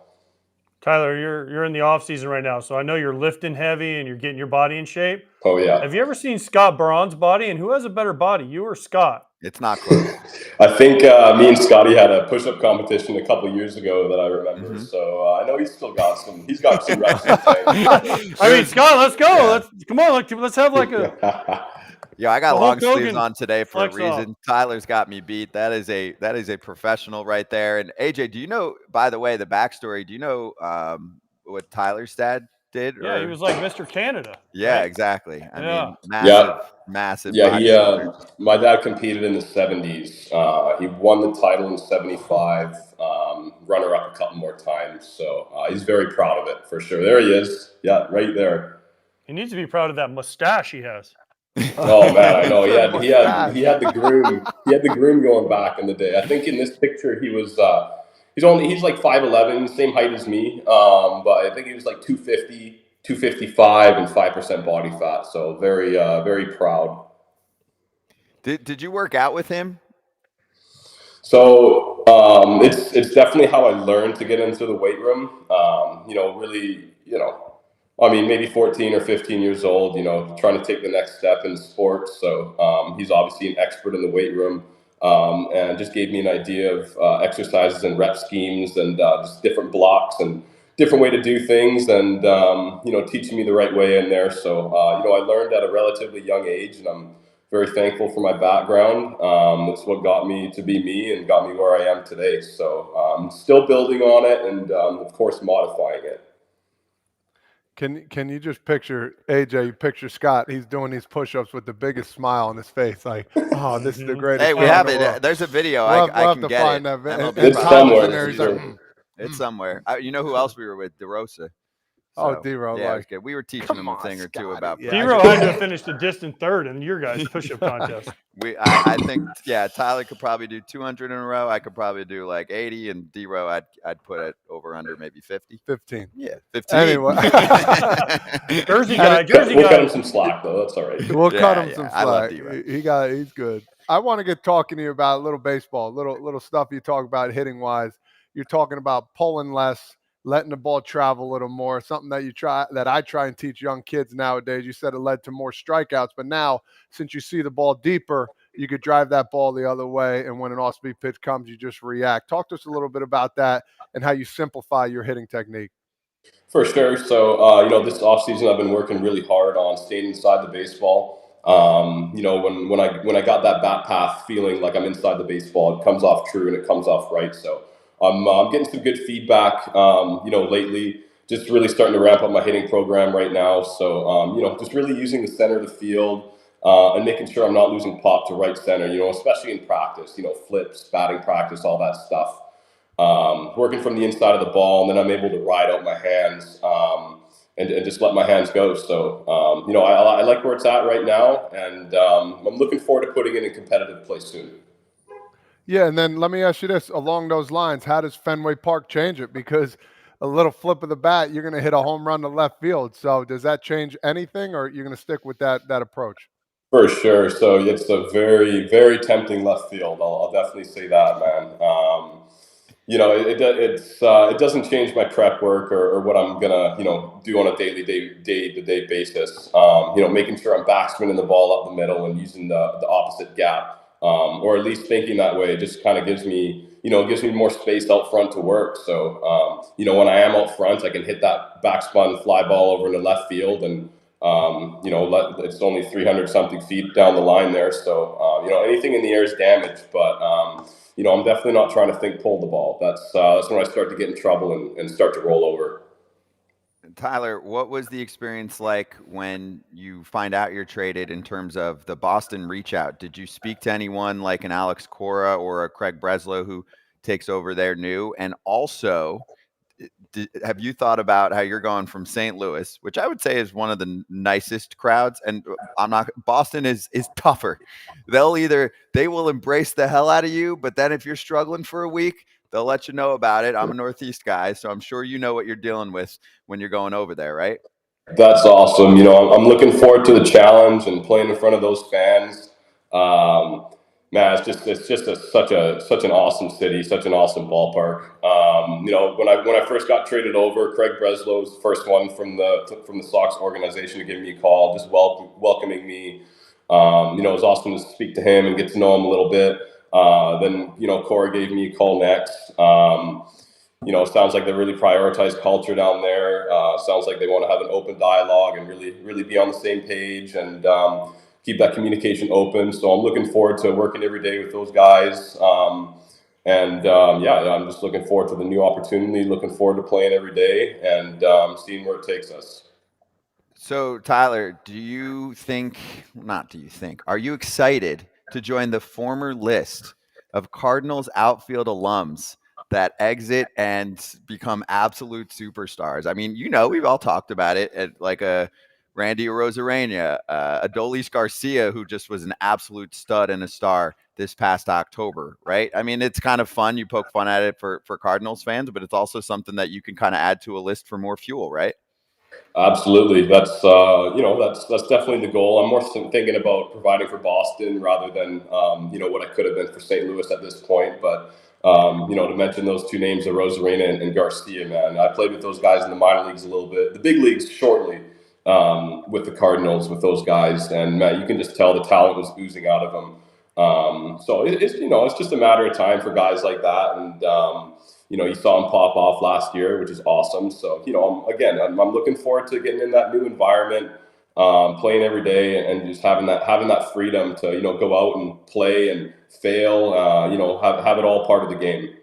Tyler, you're in the off season right now, so I know you're lifting heavy and you're getting your body in shape. Oh yeah. Have you ever seen Scott Braun's body, and who has a better body, you or Scott? It's not close. I think me and Scotty had a push-up competition a couple of years ago that I remember. Mm-hmm. So I know he's got some reps. I mean, Scott, let's go. Yeah. Come on. Let's have like a. Yeah, I got long sleeves on today for a reason. Off. Tyler's got me beat. That is a professional right there. And AJ, do you know, by the way, the backstory? Do you know what Tyler's dad did? Yeah, he was like Mr. Canada. Yeah, right? Exactly. I mean, massive. Yeah, my dad competed in the 70s. He won the title in 75, runner-up a couple more times. So he's very proud of it for sure. There he is. Yeah, right there. He needs to be proud of that mustache he has. Oh man, I know. He had the groom. He had the groom going back in the day. I think in this picture he was he's like 5'11", same height as me. But I think he was like 250, 255 and 5% body fat. So very very proud. Did you work out with him? So it's definitely how I learned to get into the weight room. I mean, maybe 14 or 15 years old, trying to take the next step in sports. So he's obviously an expert in the weight room, and just gave me an idea of exercises and rep schemes and just different blocks and different way to do things and, teaching me the right way in there. So, I learned at a relatively young age, and I'm very thankful for my background. It's what got me to be me and got me where I am today. So I'm still building on it and, of course, modifying it. Can you just picture AJ? Picture Scott. He's doing these push-ups with the biggest smile on his face, like, "Oh, this is the greatest." Hey, we have it. There's a video. I can get find it. That it's somewhere. It's somewhere. You know who else we were with? DeRosa. Oh, So, D-Row, yeah, it was like, good. We were teaching come him a on, thing or two Scotty. about Yeah, D-Row I had to just- have finished a distant third in your guys' push-up contest. I think, yeah, Tyler could probably do 200 in a row. I could probably do like 80, and D-Row, I'd put it over under maybe 50. 15. Yeah, 15. Anyway. Jersey guy. We'll cut him some slack though. That's all right. We'll cut him Yeah, some I love slack. D-Row. He's good. I want to get talking to you about a little baseball, little stuff you talk about hitting wise. You're talking about pulling less, letting the ball travel a little more, something that I try and teach young kids nowadays. You said it led to more strikeouts, but now since you see the ball deeper, you could drive that ball the other way, and when an off-speed pitch comes, you just react. Talk to us a little bit about that and how you simplify your hitting technique. For sure. So, this offseason I've been working really hard on staying inside the baseball. When I got that bat path feeling like I'm inside the baseball, it comes off true and it comes off right. So I'm getting some good feedback, lately. Just really starting to ramp up my hitting program right now. So, just really using the center of the field and making sure I'm not losing pop to right center, especially in practice, flips, batting practice, all that stuff. Working from the inside of the ball, and then I'm able to ride out my hands and just let my hands go. So, I like where it's at right now, and I'm looking forward to putting it in competitive play soon. Yeah, and then let me ask you this. Along those lines, how does Fenway Park change it? Because a little flip of the bat, you're going to hit a home run to left field. So does that change anything, or you're going to stick with that approach? For sure. So it's a very, very tempting left field. I'll definitely say that, man. It doesn't change my prep work or what I'm gonna do on a day-to-day basis. Making sure I'm backspinning the ball up the middle and using the opposite gap, or at least thinking that way. It just kind of gives me more space out front to work. So when I am out front, I can hit that backspun fly ball over into left field, and it's only 300 something feet down the line there. So anything in the air is damage, but I'm definitely not trying to think pull the ball. That's when I start to get in trouble and start to roll over. Tyler, what was the experience like when you find out you're traded in terms of the Boston reach out? Did you speak to anyone like an Alex Cora or a Craig Breslow who takes over there new? And also, have you thought about how you're going from St. Louis, which I would say is one of the nicest crowds, and Boston is tougher. They will embrace the hell out of you, but then if you're struggling for a week, they'll let you know about it. I'm a Northeast guy, so I'm sure you know what you're dealing with when you're going over there, right? That's awesome. I'm looking forward to the challenge and playing in front of those fans. Man, it's just such an awesome city, such an awesome ballpark. When I first got traded over, Craig Breslow was the first one from the Sox organization to give me a call, just welcoming me. It was awesome to speak to him and get to know him a little bit. Then Cora gave me a call next. It sounds like they really prioritize culture down there. Sounds like they want to have an open dialogue and really, really be on the same page and keep that communication open. So I'm looking forward to working every day with those guys. I'm just looking forward to the new opportunity, looking forward to playing every day and seeing where it takes us. So, Tyler, are you excited to join the former list of Cardinals outfield alums that exit and become absolute superstars? I mean, we've all talked about it, at like a Randy Arozarena, Adolis Garcia, who just was an absolute stud and a star this past October, right? I mean, it's kind of fun. You poke fun at it for Cardinals fans, but it's also something that you can kind of add to a list for more fuel, right? Absolutely. That's definitely the goal. I'm more thinking about providing for Boston rather than, what I could have been for St. Louis at this point. But, to mention those two names, Arozarena and Garcia, man, I played with those guys in the minor leagues a little bit, the big leagues shortly, with the Cardinals, with those guys. And man, you can just tell the talent was oozing out of them. It's just a matter of time for guys like that. And, you saw him pop off last year, which is awesome. So, I'm looking forward to getting in that new environment, playing every day and just having that freedom to, go out and play and fail, have it all part of the game.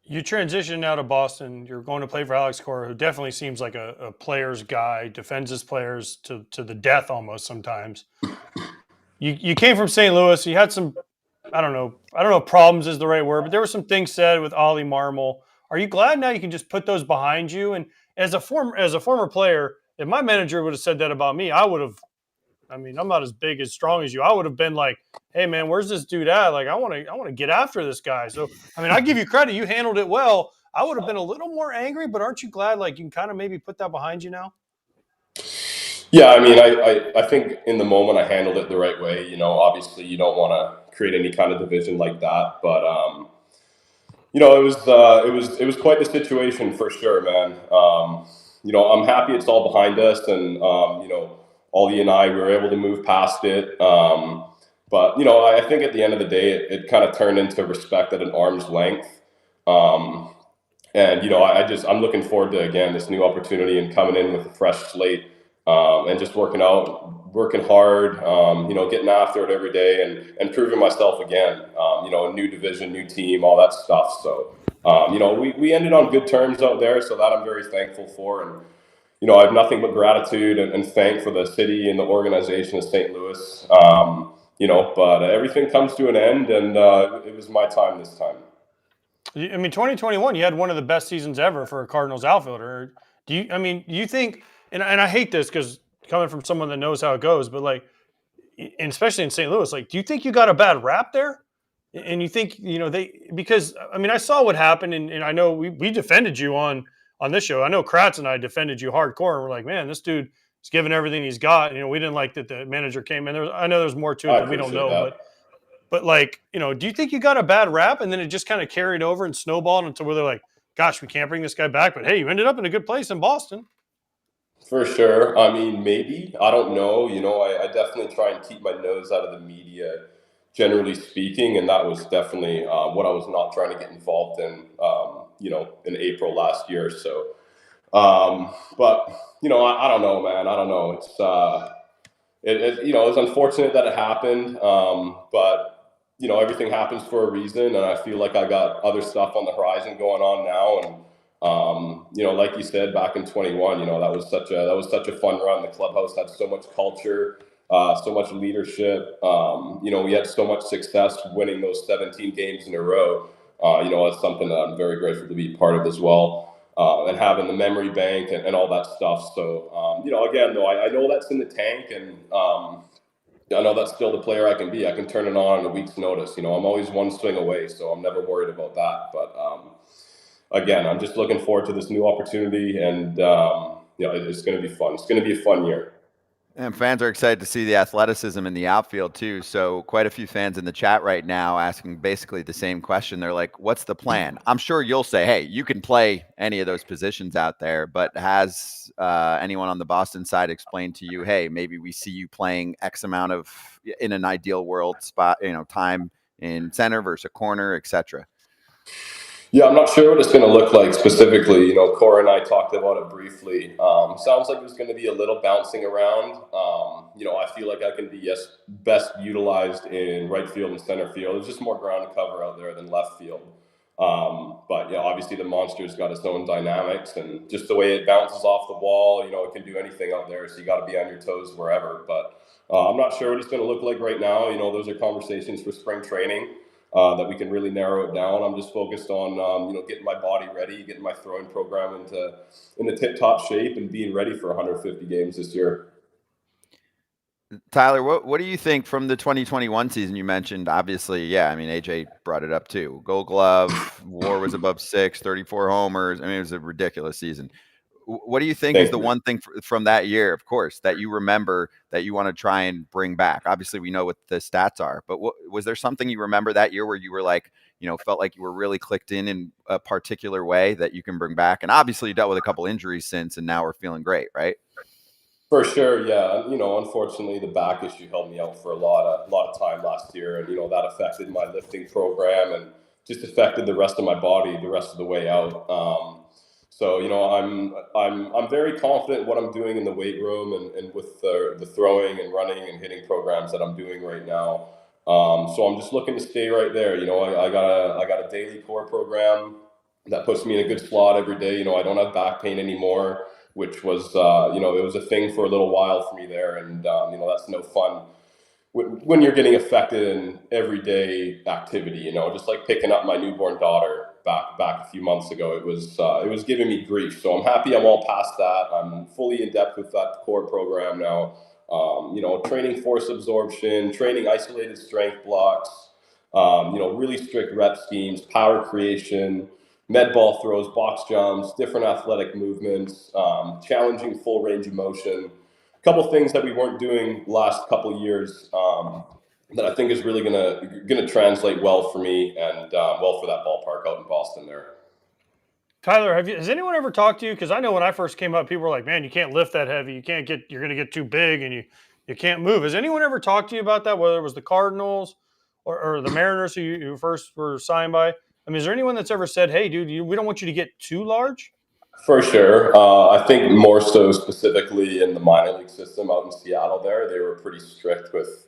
You transitioned out of Boston. You're going to play for Alex Cora, who definitely seems like a player's guy, defends his players to the death almost sometimes. You came from St. Louis. You had some, I don't know, problems is the right word, but there were some things said with Ollie Marmol. Are you glad now you can just put those behind you? And as a former player, if my manager would have said that about me, I would have. I mean, I'm not as big, as strong as you. I would have been like, "Hey, man, where's this dude at? Like, I want to get after this guy." So, I mean, I give you credit. You handled it well. I would have been a little more angry, but aren't you glad, like, you can kind of maybe put that behind you now? Yeah, I mean, I think in the moment I handled it the right way. You know, obviously you don't want to create any kind of division like that, but you know, it was quite the situation for sure, man. You know, I'm happy it's all behind us, and you know, Ollie and I were able to move past it. But you know, I think at the end of the day, it kind of turned into respect at an arm's length. Um, and you know, I'm looking forward to again this new opportunity and coming in with a fresh slate, and just working hard, you know, getting after it every day and proving myself again. You know, a new division, new team, all that stuff. So, you know, we ended on good terms out there, so that I'm very thankful for. And you know, I have nothing but gratitude and thank for the city and the organization of St. Louis. You know, but everything comes to an end, and it was my time this time. I mean, 2021, you had one of the best seasons ever for a Cardinals outfielder. Do you think, and I hate this because coming from someone that knows how it goes, but like, and especially in St. Louis, like, do you think you got a bad rap there? And you think, you know, because I mean, I saw what happened, and I know we defended you on this show. I know Kratz and I defended you hardcore, and we're like, man, this dude is giving everything he's got. You know, we didn't like that the manager came in. I know there's more to it I that we don't appreciate know, that. but like, you know, do you think you got a bad rap and then it just kind of carried over and snowballed until where they're like, gosh, we can't bring this guy back, but hey, you ended up in a good place in Boston. For sure. I mean, maybe. I don't know. You know, I definitely try and keep my nose out of the media, generally speaking, and that was definitely what I was not trying to get involved in, you know, in April last year. So, but, you know, I don't know, man. I don't know. You know, it's unfortunate that it happened, but, you know, everything happens for a reason, and I feel like I got other stuff on the horizon going on now, and you know, like you said, back in 21, you know, that was such a fun run. The clubhouse had so much culture, so much leadership. You know, we had so much success winning those 17 games in a row. You know, it's something that I'm very grateful to be part of as well. And having the memory bank and all that stuff. So, you know, again, though, I know that's in the tank, and I know that's still the player I can be. I can turn it on in a week's notice. You know, I'm always one swing away, so I'm never worried about that. But again, I'm just looking forward to this new opportunity, and you know, it's going to be fun. It's going to be a fun year. And fans are excited to see the athleticism in the outfield too. So quite a few fans in the chat right now asking basically the same question. They're like, what's the plan? I'm sure you'll say, hey, you can play any of those positions out there, but has anyone on the Boston side explained to you, hey, maybe we see you playing X amount of, in an ideal world spot, you know, time in center versus a corner, etc. Yeah, I'm not sure what it's going to look like specifically. You know, Cora and I talked about it briefly. Sounds like there's going to be a little bouncing around. You know, I feel like I can be best utilized in right field and center field. There's just more ground to cover out there than left field. But yeah, obviously the monster's got its own dynamics, and just the way it bounces off the wall, you know, it can do anything out there. So you got to be on your toes wherever. But I'm not sure what it's going to look like right now. You know, those are conversations for spring training. That we can really narrow it down. I'm just focused on, you know, getting my body ready, getting my throwing program into tip-top shape, and being ready for 150 games this year. Tyler, what do you think from the 2021 season you mentioned? Obviously, yeah, I mean, AJ brought it up too. Gold Glove, WAR was above 6, 34 homers. I mean, it was a ridiculous season. What do you think is the one thing from that year, of course, that you remember that you want to try and bring back? Obviously, we know what the stats are, but was there something you remember that year where you were like, you know, felt like you were really clicked in a particular way that you can bring back? And obviously, you dealt with a couple injuries since, and now we're feeling great, right? For sure, yeah. You know, unfortunately, the back issue held me out for a lot of time last year, and you know that affected my lifting program and just affected the rest of my body the rest of the way out. So you know, I'm very confident in what I'm doing in the weight room and with the throwing and running and hitting programs that I'm doing right now. So I'm just looking to stay right there. You know, I got a daily core program that puts me in a good slot every day. You know, I don't have back pain anymore, which was you know, it was a thing for a little while for me there, and you know, that's no fun when you're getting affected in everyday activity. You know, just like picking up my newborn daughter. back a few months ago. It was giving me grief. So I'm happy I'm all past that. I'm fully in depth with that core program now. Training force absorption, training isolated strength blocks, really strict rep schemes, power creation, med ball throws, box jumps, different athletic movements, challenging full range of motion. A couple things that we weren't doing last couple of years that I think is really gonna translate well for me and well for that ballpark out in Boston there. Tyler, has anyone ever talked to you? Because I know when I first came up, people were like, "Man, you can't lift that heavy. You're going to get too big, and you can't move." Has anyone ever talked to you about that? Whether it was the Cardinals or the Mariners who you first were signed by? I mean, is there anyone that's ever said, "Hey, dude, we don't want you to get too large"? For sure. I think more so specifically in the minor league system out in Seattle there, they were pretty strict with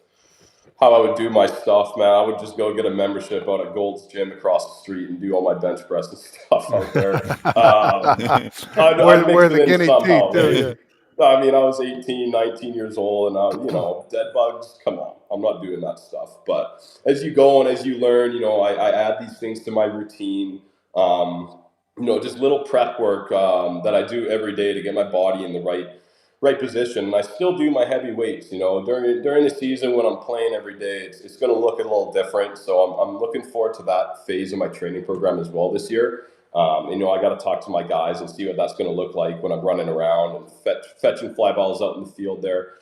how I would do my stuff, man. I would just go get a membership out at Gold's Gym across the street and do all my bench press and stuff out there. We're the guinea pig, too. Yeah. I mean, I was 18, 19 years old, and dead bugs, come on. I'm not doing that stuff. But as you go and as you learn, I add these things to my routine. Just little prep work that I do every day to get my body in the right position. And I still do my heavy weights. During the season when I'm playing every day, it's going to look a little different. So I'm looking forward to that phase of my training program as well this year. I got to talk to my guys and see what that's going to look like when I'm running around and fetching fly balls out in the field there.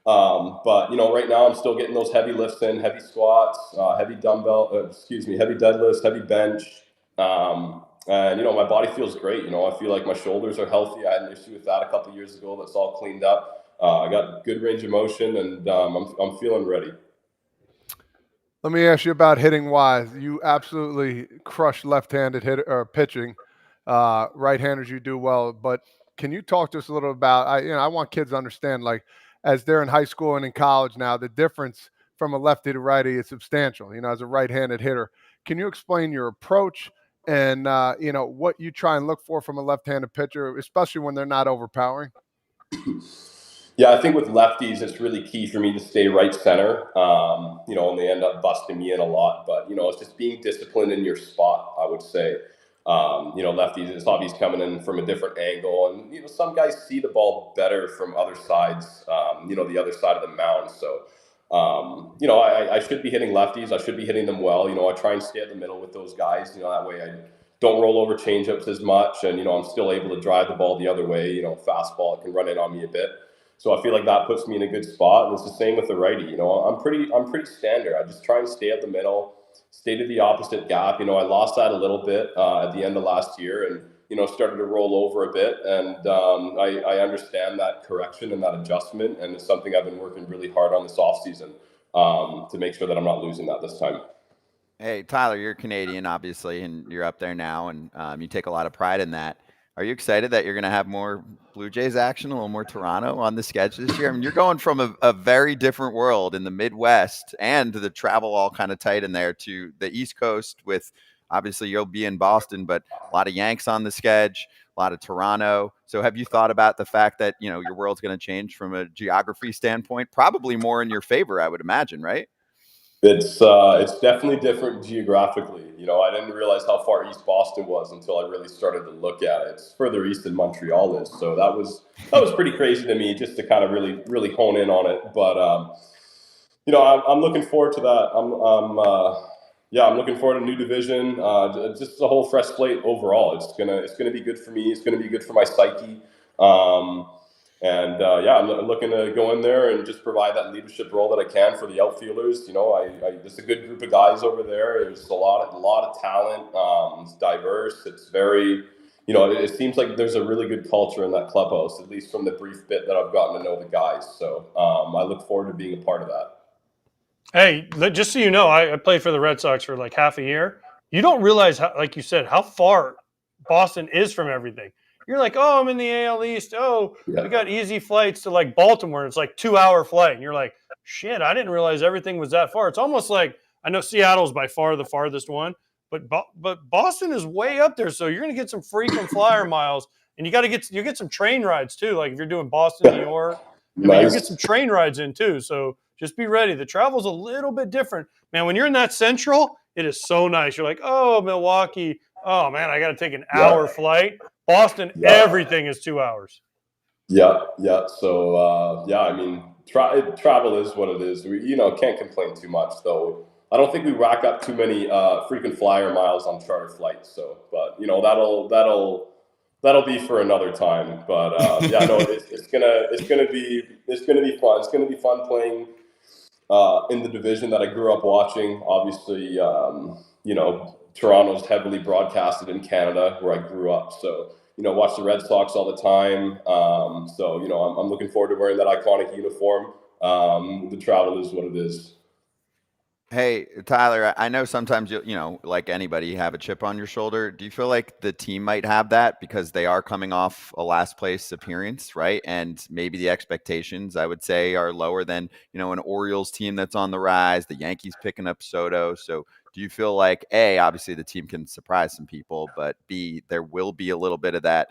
But right now I'm still getting those heavy lifts in, heavy squats, heavy deadlifts, heavy bench. And my body feels great. I feel like my shoulders are healthy. I had an issue with that a couple of years ago. That's all cleaned up. I got good range of motion, and I'm feeling ready. Let me ask you about hitting wise. You absolutely crush left-handed pitching. Right-handers you do well, but can you talk to us a little about? I want kids to understand, like, as they're in high school and in college now, the difference from a lefty to righty is substantial. As a right-handed hitter, can you explain your approach? And, what you try and look for from a left-handed pitcher, especially when they're not overpowering? Yeah, I think with lefties, it's really key for me to stay right center, and they end up busting me in a lot. But, it's just being disciplined in your spot, I would say. Lefties, it's obvious coming in from a different angle. And, some guys see the ball better from other sides, the other side of the mound. So, I should be hitting lefties. I should be hitting them well. I try and stay at the middle with those guys. That way I don't roll over changeups as much. And, I'm still able to drive the ball the other way. Fastball, it can run in on me a bit. So I feel like that puts me in a good spot. And it's the same with the righty. I'm pretty standard. I just try and stay at the middle, stay to the opposite gap. I lost that a little bit at the end of last year and, started to roll over a bit. And I understand that correction and that adjustment. And it's something I've been working really hard on this offseason to make sure that I'm not losing that this time. Hey, Tyler, you're Canadian, obviously, and you're up there now, and you take a lot of pride in that. Are you excited that you're going to have more Blue Jays action, a little more Toronto on the schedule this year? I mean, you're going from a very different world in the Midwest and the travel all kind of tight in there to the East Coast with, obviously, you'll be in Boston, but a lot of Yanks on the schedule, a lot of Toronto. So have you thought about the fact that, your world's going to change from a geography standpoint? Probably more in your favor, I would imagine, right? It's definitely different geographically. I didn't realize how far east Boston was until I really started to look at it. It's further east than Montreal is, so that was pretty crazy to me just to kind of really hone in on it. But I'm looking forward to that. I'm looking forward to a new division, just a whole fresh slate overall. It's gonna be good for me. It's gonna be good for my psyche. I'm looking to go in there and just provide that leadership role that I can for the outfielders. There's a good group of guys over there. There's a lot of talent. It's diverse. It's very, it seems like there's a really good culture in that clubhouse, at least from the brief bit that I've gotten to know the guys. So I look forward to being a part of that. Hey, just so you know, I played for the Red Sox for like half a year. You don't realize, how, like you said, how far Boston is from everything. You're like, oh, I'm in the AL East. Oh, yeah. We got easy flights to like Baltimore. It's like 2-hour flight. And you're like, shit, I didn't realize everything was that far. It's almost like, I know Seattle's by far the farthest one, but Boston is way up there. So you're going to get some frequent flyer miles, and you get some train rides too. Like if you're doing Boston, New York, you get some train rides in too. So just be ready. The travel's a little bit different, man. When you're in that central, it is so nice. You're like, oh, Milwaukee, Oh man, I got to take an Yeah. hour flight. Boston, Yeah. everything is 2 hours. Yeah. So I mean, travel is what it is. We can't complain too much though. I don't think we rack up too many frequent flyer miles on charter flights. So, but that'll be for another time. But it's gonna be fun. It's gonna be fun playing in the division that I grew up watching. Obviously, Toronto's heavily broadcasted in Canada where I grew up. So, watch the Red Sox all the time. I'm looking forward to wearing that iconic uniform. The travel is what it is. Hey, Tyler, I know sometimes like anybody, you have a chip on your shoulder. Do you feel like the team might have that because they are coming off a last place appearance, right? And maybe the expectations, I would say, are lower than, an Orioles team that's on the rise, the Yankees picking up Soto. So do you feel like, A, obviously the team can surprise some people, but B, there will be a little bit of that,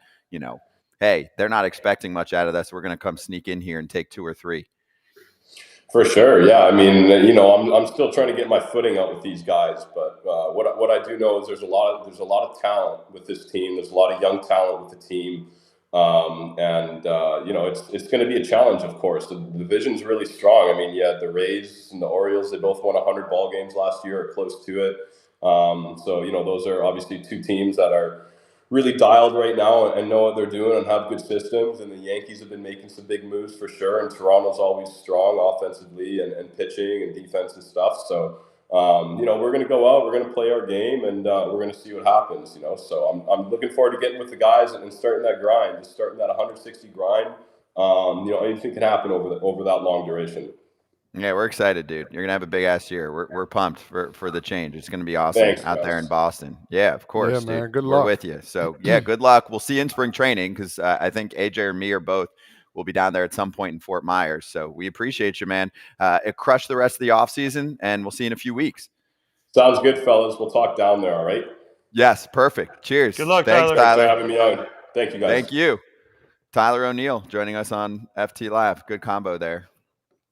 hey, they're not expecting much out of us. We're going to come sneak in here and take 2 or 3. For sure, yeah. I mean, I'm still trying to get my footing out with these guys, but what I do know is there's a lot of talent with this team. There's a lot of young talent with the team, it's going to be a challenge. Of course, the division's really strong. I mean, the Rays and the Orioles, they both won 100 ball games last year or close to it. Those are obviously 2 teams that are really dialed right now and know what they're doing and have good systems. And the Yankees have been making some big moves for sure. And Toronto's always strong offensively and pitching and defense and stuff. So, we're going to go out, we're going to play our game, and we're going to see what happens, So I'm looking forward to getting with the guys and starting that grind, just starting that 160 grind. Anything can happen over that long duration. Yeah, we're excited, dude. You're gonna have a big ass year. We're pumped for the change. It's gonna be awesome. Thanks, out there guys. in Boston. Yeah, of course, Yeah, dude. man. Good We're luck. with you. So yeah, good luck. We'll see you in spring training because I think AJ or me or both will be down there at some point in Fort Myers. So we appreciate you, man. Crush the rest of the off season, and we'll see you in a few weeks. Sounds good, fellas. We'll talk down there. All right. Yes, perfect. Cheers. Good luck, Thanks, Tyler. Thanks Tyler. for having me on. Thank you, guys. Thank you, Tyler O'Neill, joining us on FT Live. Good combo there.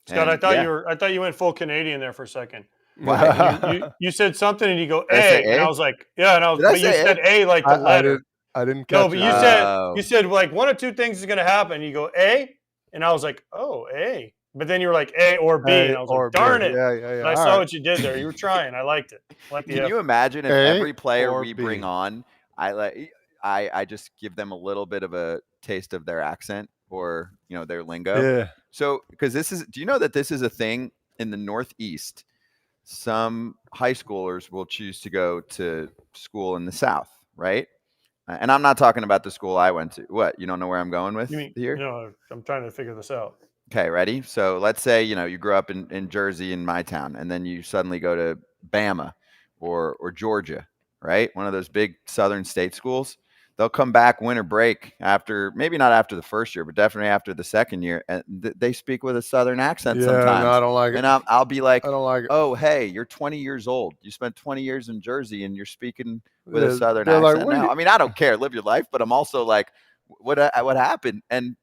Scott, And, I thought you went full Canadian there for a second. Why? You said something and you go Did I say A, and A? I was like, yeah, and Did I you say said A like the letter. I didn't No, catch but it. you said like one of 2 things is going to happen. You go A, and I was like, oh, A. But then you were like A or B, and I was like, darn it. Yeah. And I saw what you did there. You were trying. I liked it. Can you imagine if A every player or we B? bring on, I just give them a little bit of a taste of their accent or their lingo? Yeah. So because do you know that this is a thing in the Northeast? Some high schoolers will choose to go to school in the South, right? And I'm not talking about the school I went to. What, you don't know where I'm going with here? No, I'm trying to figure this out. Okay, ready? So let's say, you grew up in Jersey, in my town, and then you suddenly go to Bama or Georgia, right? One of those big southern state schools. They'll come back winter break after, maybe not after the first year, but definitely after the second year. And they speak with a southern accent sometimes. No, I don't like it. And I'll be like, I don't like it. oh, hey, you're 20 years old. You spent 20 years in Jersey and you're speaking with a southern they're like, accent "What now. you-" I mean, I don't care. Live your life. But I'm also like, what happened? And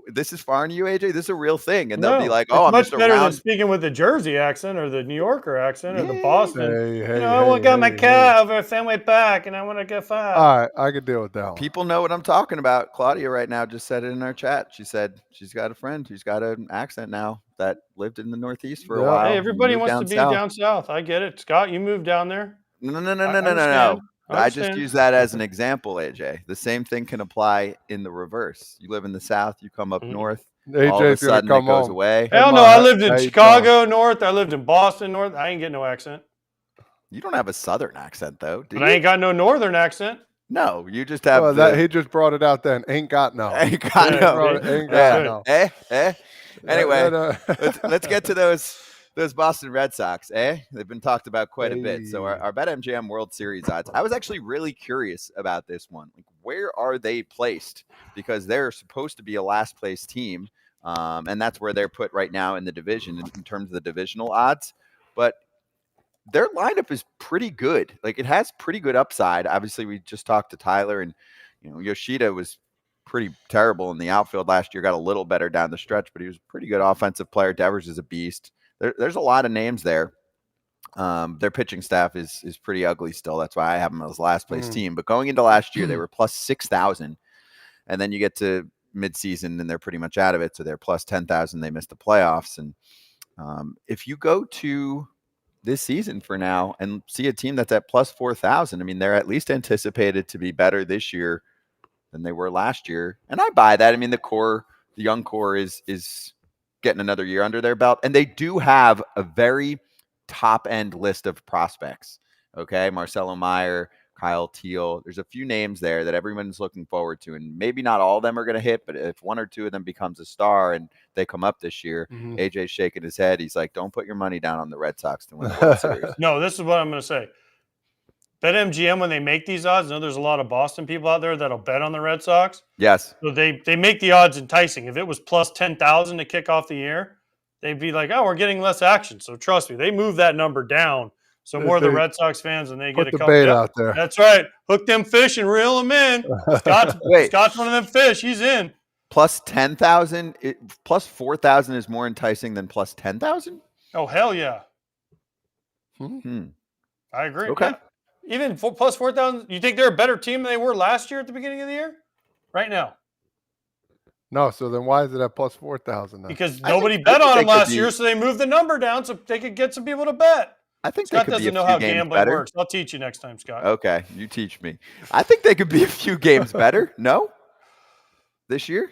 this is foreign to you, AJ? This is a real thing. And they'll be like, oh, it's I'm much just better than around. speaking with the Jersey accent or the New Yorker accent or the Boston. Hey, I want to get my car over Fenway Park and I want to get five. All right, I could deal with that one. People know what I'm talking about. Claudia right now just said it in our chat. She said she's got a friend who's got an accent now that lived in the Northeast for a while. Hey, everybody moved wants to be south. down south. I get it. Scott, you moved down there. No. I just use that as an example, AJ. The same thing can apply in the reverse. You live in the South, you come up north, all of a AJ's gonna sudden come it goes home. away. Hell no, I lived in Chicago North. I lived in Boston North. I ain't getting no accent. You don't have a Southern accent, though, do But you? I ain't got no Northern accent. No, you just have Well, he just brought it out then. Ain't got no. Ain't got no. Ain't got no. Anyway, let's get to those Boston Red Sox, eh? They've been talked about quite a bit. So our Bet MGM World Series odds. I was actually really curious about this one. Like, where are they placed? Because they're supposed to be a last place team, and that's where they're put right now in the division in terms of the divisional odds. But their lineup is pretty good. Like, it has pretty good upside. Obviously, we just talked to Tyler, and Yoshida was pretty terrible in the outfield last year. Got a little better down the stretch, but he was a pretty good offensive player. Devers is a beast. There's a lot of names there. Their pitching staff is pretty ugly still. That's why I have them as last place team. But going into last year, they were plus 6,000. And then you get to midseason and they're pretty much out of it. So they're plus 10,000. They missed the playoffs. And if you go to this season for now and see a team that's at plus 4,000, I mean, they're at least anticipated to be better this year than they were last year. And I buy that. I mean, the young core is getting another year under their belt. And they do have a very top end list of prospects. Okay. Marcelo Meyer, Kyle Teal. There's a few names there that everyone's looking forward to. And maybe not all of them are going to hit, but if one or two of them becomes a star and they come up this year, AJ's shaking his head. He's like, don't put your money down on the Red Sox to win the World Series. No, this is what I'm going to say. Bet MGM, when they make these odds, I know there's a lot of Boston people out there that'll bet on the Red Sox. Yes. So they make the odds enticing. If it was plus 10,000 to kick off the year, they'd be like, oh, we're getting less action. So trust me, they move that number down. So more of the Red Sox fans, and they get a couple bait out there. That's right. Hook them fish and reel them in. Scott's one of them fish. He's in. Plus 10,000, plus 4,000 is more enticing than plus 10,000? Oh, hell yeah. I agree. Okay. Yeah. Even plus 4,000, you think they're a better team than they were last year at the beginning of the year? Right now. No, so then why is it at plus 4,000 now? Because nobody bet on them last year, so they moved the number down so they could get some people to bet. I think Scott they could doesn't be a know few how games gambling better. works. I'll teach you next time, Scott. Okay, you teach me. I think they could be a few games better. No? This year?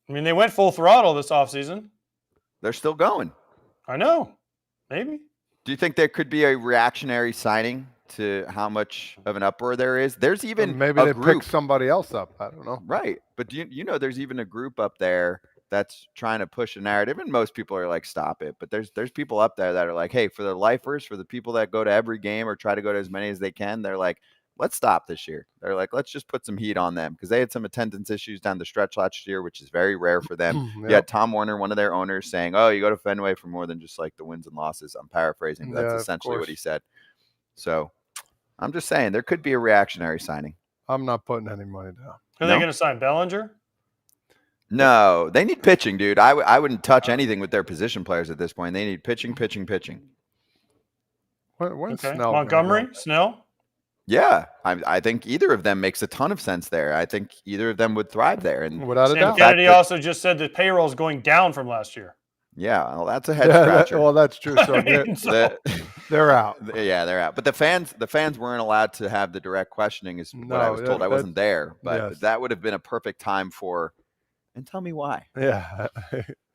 I mean, they went full throttle this offseason. They're still going. I know. Maybe. Do you think there could be a reactionary signing to how much of an uproar there is? There's even maybe they group. pick somebody else up. I don't know. Right. But do you know there's even a group up there that's trying to push a narrative, and most people are like, stop it. But there's people up there that are like, hey, for the lifers, for the people that go to every game or try to go to as many as they can, they're like, let's stop this year. They're like, let's just put some heat on them because they had some attendance issues down the stretch last year, which is very rare for them. You had Tom Warner, one of their owners, saying, oh, you go to Fenway for more than just like the wins and losses. I'm paraphrasing, but that's essentially what he said. So I'm just saying there could be a reactionary signing. I'm not putting any money down. Are they going to sign Bellinger? No, they need pitching, dude. I wouldn't touch anything with their position players at this point. They need pitching. When's Okay. Snell Montgomery? Snell? Yeah, I think either of them makes a ton of sense there. I think either of them would thrive there. And without a Sam doubt. Kennedy also just said the payroll is going down from last year. Yeah, well, that's a head scratcher. Well, that's true. So they're out. Yeah, they're out. But the fans weren't allowed to have the direct questioning, is what I was told. I wasn't there, but that would have been a perfect time for. And tell me why. Yeah.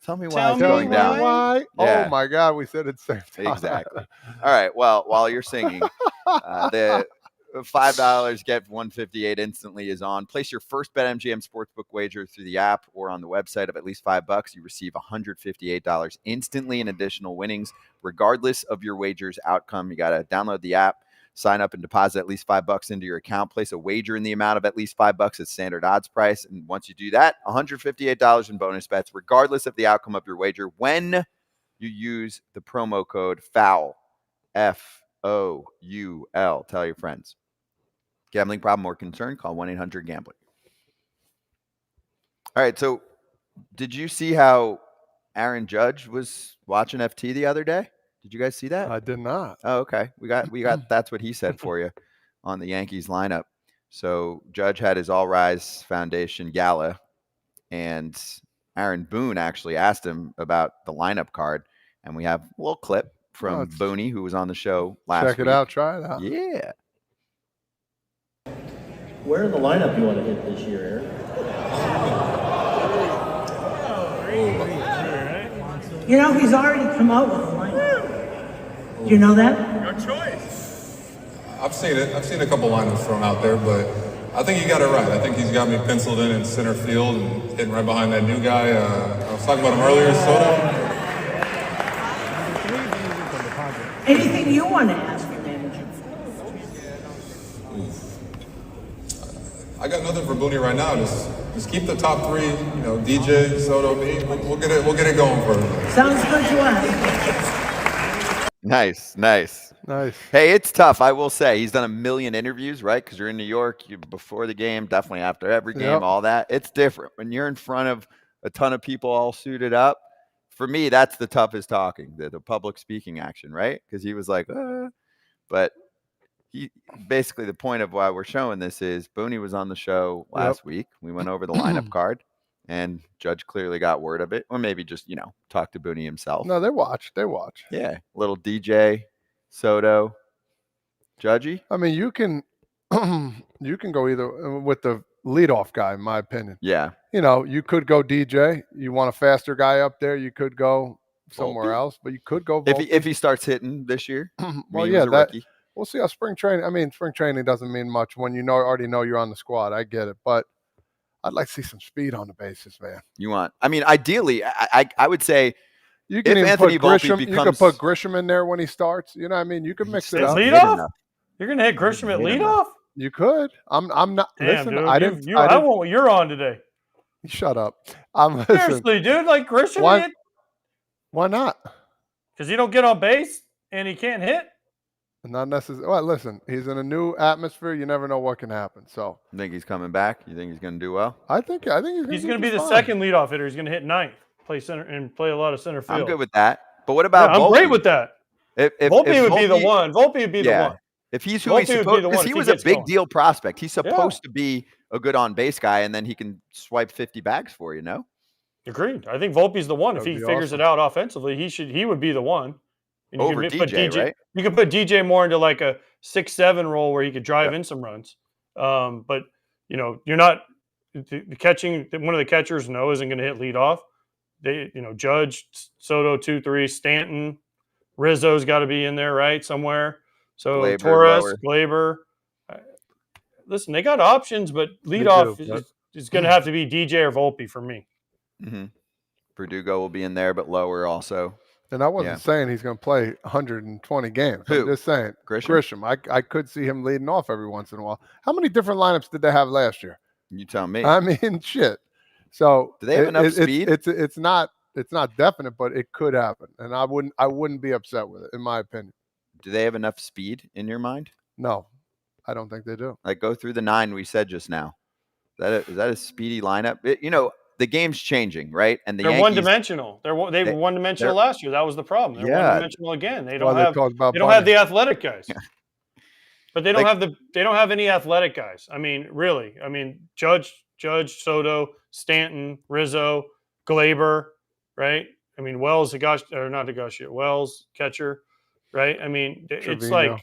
Tell me why it's going down. Why? Yeah. Oh my God, we said it same time. Exactly. All right. Well, while you're singing, the $5 get 158 instantly is on. Place your first BetMGM sportsbook wager through the app or on the website of at least $5. You receive $158 instantly in additional winnings, regardless of your wager's outcome. You got to download the app, sign up and deposit at least $5 into your account. Place a wager in the amount of at least $5 at standard odds price. And once you do that, $158 in bonus bets, regardless of the outcome of your wager, when you use the promo code FOUL, FOUL. Tell your friends. Gambling problem or concern? Call 1-800-GAMBLER. All right. So did you see how Aaron Judge was watching FT the other day? Did you guys see that? I did not. Oh, okay. We got that's what he said for you on the Yankees lineup. So Judge had his All Rise Foundation gala, and Aaron Boone actually asked him about the lineup card, and we have a little clip from Booney, who was on the show last week. Check it out. Try it out. Yeah. Where in the lineup you want to hit this year, Eric? You know, he's already come out with a lineup. You know that? Your choice. I've seen it. I've seen a couple lineups thrown out there, but I think you got it right. I think he's got me penciled in center field and hitting right behind that new guy. I was talking about him earlier, Soto. Anything you want to ask the manager? I got nothing for Booney right now. Just keep the top three. You know, DJ, Soto, me. We'll get it going for him. Sounds good to us. Nice. Hey, it's tough. I will say he's done a million interviews, right? Because you're in New York, you before the game, definitely after every game, all that. It's different when you're in front of a ton of people all suited up. for me, that's the toughest talking, the public speaking action, right? Because he was like, but he basically the point of why we're showing this is Booney was on the show last week. We went over the lineup card, and Judge clearly got word of it, or maybe just talked to Booney himself. No, they watch. Yeah, little DJ, Soto, Judgy. I mean, you can go either with the leadoff guy, in my opinion. Yeah, you could go DJ. You want a faster guy up there. You could go somewhere Volpe? else, but you could go if Volpe. if he starts hitting this year. Well, he was a rookie. We'll see how spring training. I mean, spring training doesn't mean much when you already know you're on the squad. I get it, but I'd like to see some speed on the bases, man. Ideally, I would say you can if even Anthony put Grisham. Volpe You could put Grisham in there when he starts. You know what I mean? You could mix it up. Leadoff? You're gonna hit Grisham at leadoff? You could. I'm not. Damn, listen, dude. I want what you're on today. Shut up. Seriously, dude. Like Grisham hit? Why not? Because you don't get on base and he can't hit? Not necessarily. Well, listen, he's in a new atmosphere. You never know what can happen. So, you think he's coming back? You think he's going to do well? I think he's going to be the second leadoff hitter. He's going to hit ninth, play center, and play a lot of center field. I'm good with that. But what about Volpe? I'm great with that. If Volpe would be the one. Volpe would be the one. If he's who he's supposed to, because he was a big deal prospect. He's supposed to be a good on base guy, and then he can swipe 50 bags for you. No, agreed. I think Volpe's the one. If he figures it out offensively, he would be the one. And over DJ, right? You could put DJ more into like a 6-7 role where he could drive in some runs. But you're not the catching. One of the catchers, isn't going to hit leadoff. Judge, Soto 2-3, Stanton, Rizzo's got to be in there, right, somewhere. So Glaber, Torres, Glaber. Listen, they got options, but leadoff is going to have to be DJ or Volpe for me. Mm-hmm. Verdugo will be in there, but lower also. And I wasn't saying he's going to play 120 games. Who? I'm just saying Grisham. I could see him leading off every once in a while. How many different lineups did they have last year? You tell me. I mean, shit. So do they have enough speed? It's not definite, but it could happen, and I wouldn't be upset with it, in my opinion. Do they have enough speed in your mind? No, I don't think they do. Like go through the 9 we said just now. Is that a speedy lineup? The game's changing, right? And they're one dimensional. They were one dimensional last year. That was the problem. They're one dimensional again. They don't have the athletic guys. But they don't have any athletic guys. I mean, really. I mean, Judge, Soto, Stanton, Rizzo, Glaber, right? I mean, Wells, Wells, catcher, right? I mean, it's like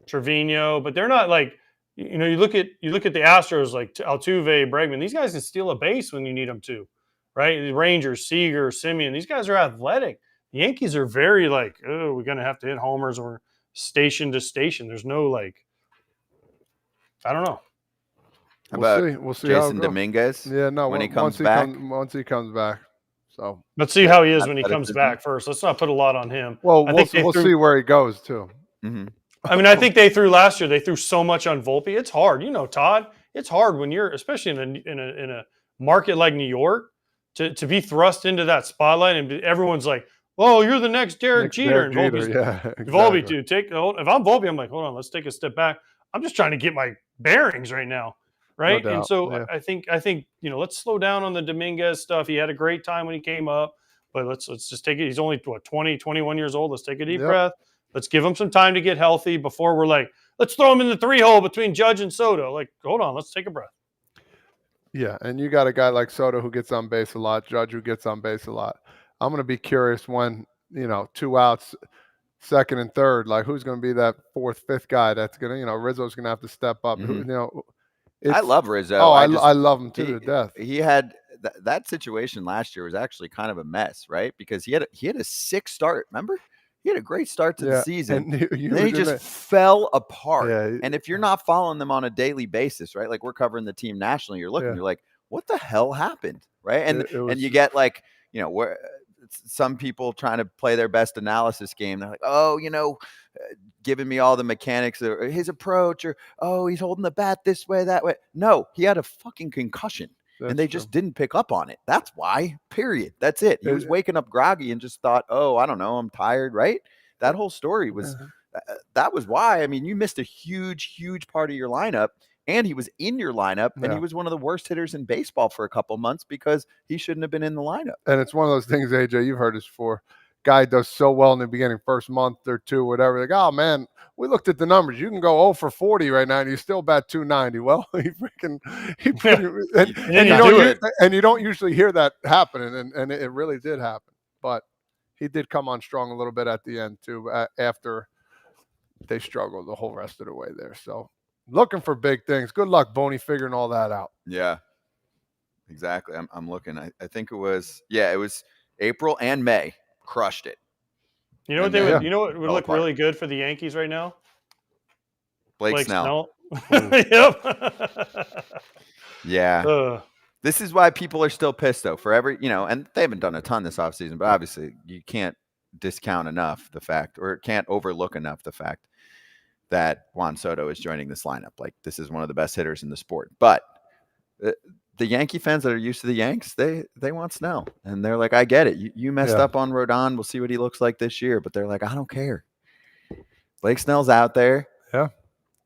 Trevino, but they're not like, you look at the Astros like Altuve, Bregman. These guys can steal a base when you need them to, right? The Rangers, Seager, Simeon. These guys are athletic. The Yankees are very like, oh, we're gonna have to hit homers or station to station. There's no like, I don't know. We'll see. Jayson Dominguez. Yeah, no. When he comes back. Once he comes back. So let's see how he is when he comes back first. Let's not put a lot on him. Well, we'll see where he goes too. Mm-hmm. I mean, I think they threw last year. They threw so much on Volpe. It's hard, Todd. It's hard when you're, especially in a market like New York, to be thrust into that spotlight and everyone's like, "Oh, you're the next Derek Jeter." And Volpe, dude, if I'm Volpe, I'm like, hold on, let's take a step back. I'm just trying to get my bearings right now, right? No doubt. And so I think let's slow down on the Dominguez stuff. He had a great time when he came up, but let's just take it. He's only 20, 21 years old. Let's take a deep breath. Let's give him some time to get healthy before we're like, let's throw him in the 3-hole between Judge and Soto. Like, hold on, let's take a breath. Yeah, and you got a guy like Soto who gets on base a lot, Judge who gets on base a lot. I'm going to be curious when, 2 outs, second and third, like who's going to be that 4th, 5th guy that's going to, Rizzo's going to have to step up. Mm-hmm. I love Rizzo. Oh, I love him to death. He had that situation last year was actually kind of a mess, right? Because he had a 6 start, remember? He had a great start to the season. And then he just fell apart. Yeah. And if you're not following them on a daily basis, right? Like we're covering the team nationally, you're like, what the hell happened? Right. And and you get like, where some people trying to play their best analysis game. They're like, oh, giving me all the mechanics of his approach or, oh, he's holding the bat this way, that way. No, he had a fucking concussion. And they just didn't pick up on it. That's why, period. That's it. He was waking up groggy and just thought, oh, I don't know, I'm tired, right? That whole story was that was why. I mean, you missed a huge, huge part of your lineup. and he was in your lineup, and Yeah. he was one of the worst hitters in baseball for a couple months because he shouldn't have been in the lineup. And it's one of those things, AJ, you've heard this before. Guy does so well in the beginning, first month or two, whatever. Like, oh man, we looked at the numbers. You can go 0 for 40 right now, and you still bat 290. Well, you don't usually hear that happening, and it really did happen. But he did come on strong a little bit at the end too, after they struggled the whole rest of the way there. So looking for big things. Good luck, Boney, figuring all that out. Yeah, exactly. I'm looking. I think it was April and May. Crushed it. You know what you know what would look really good for the Yankees right now? Blake Snell. Yep. Yeah. This is why people are still pissed though. For every, and they haven't done a ton this offseason, but obviously you can't discount enough the fact, or can't overlook enough the fact that Juan Soto is joining this lineup. Like, this is one of the best hitters in the sport. But the Yankee fans that are used to the Yanks, they want Snell. And they're like, I get it. You messed up on Rodon. We'll see what he looks like this year. But they're like, I don't care. Blake Snell's out there. Yeah.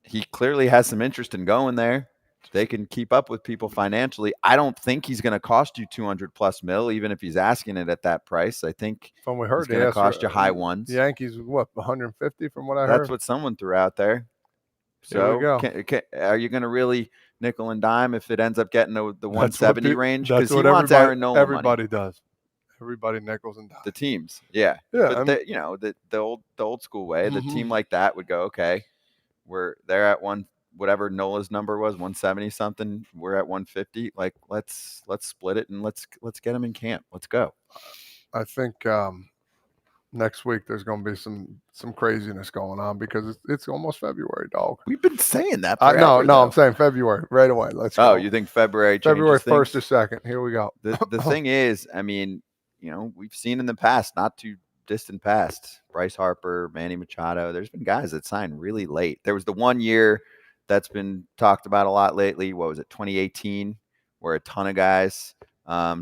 He clearly has some interest in going there. They can keep up with people financially. I don't think he's going to cost you $200+ million, even if he's asking it at that price. I think from we heard, he's going to cost you high ones. The Yankees, what, 150 from what I heard? That's what someone threw out there. So are you going to really nickel and dime if it ends up getting the 170 range? Because he wants Aaron Nola everybody money. Does. Everybody nickels and dimes. The teams, yeah. But the old school way, the team like that would go, okay, they're at whatever Nola's number was, 170 something. We're at 150. Like, let's split it and let's get him in camp. Let's go. I think next week there's going to be some craziness going on because it's almost February, dog. We've been saying that. No, I'm saying February right away. Let's go. Oh, you think February 1st or 2nd? Here we go. The thing is, I mean, we've seen in the past, not too distant past, Bryce Harper, Manny Machado. There's been guys that signed really late. There was the 1 year that's been talked about a lot lately. What was it, 2018, where a ton of guys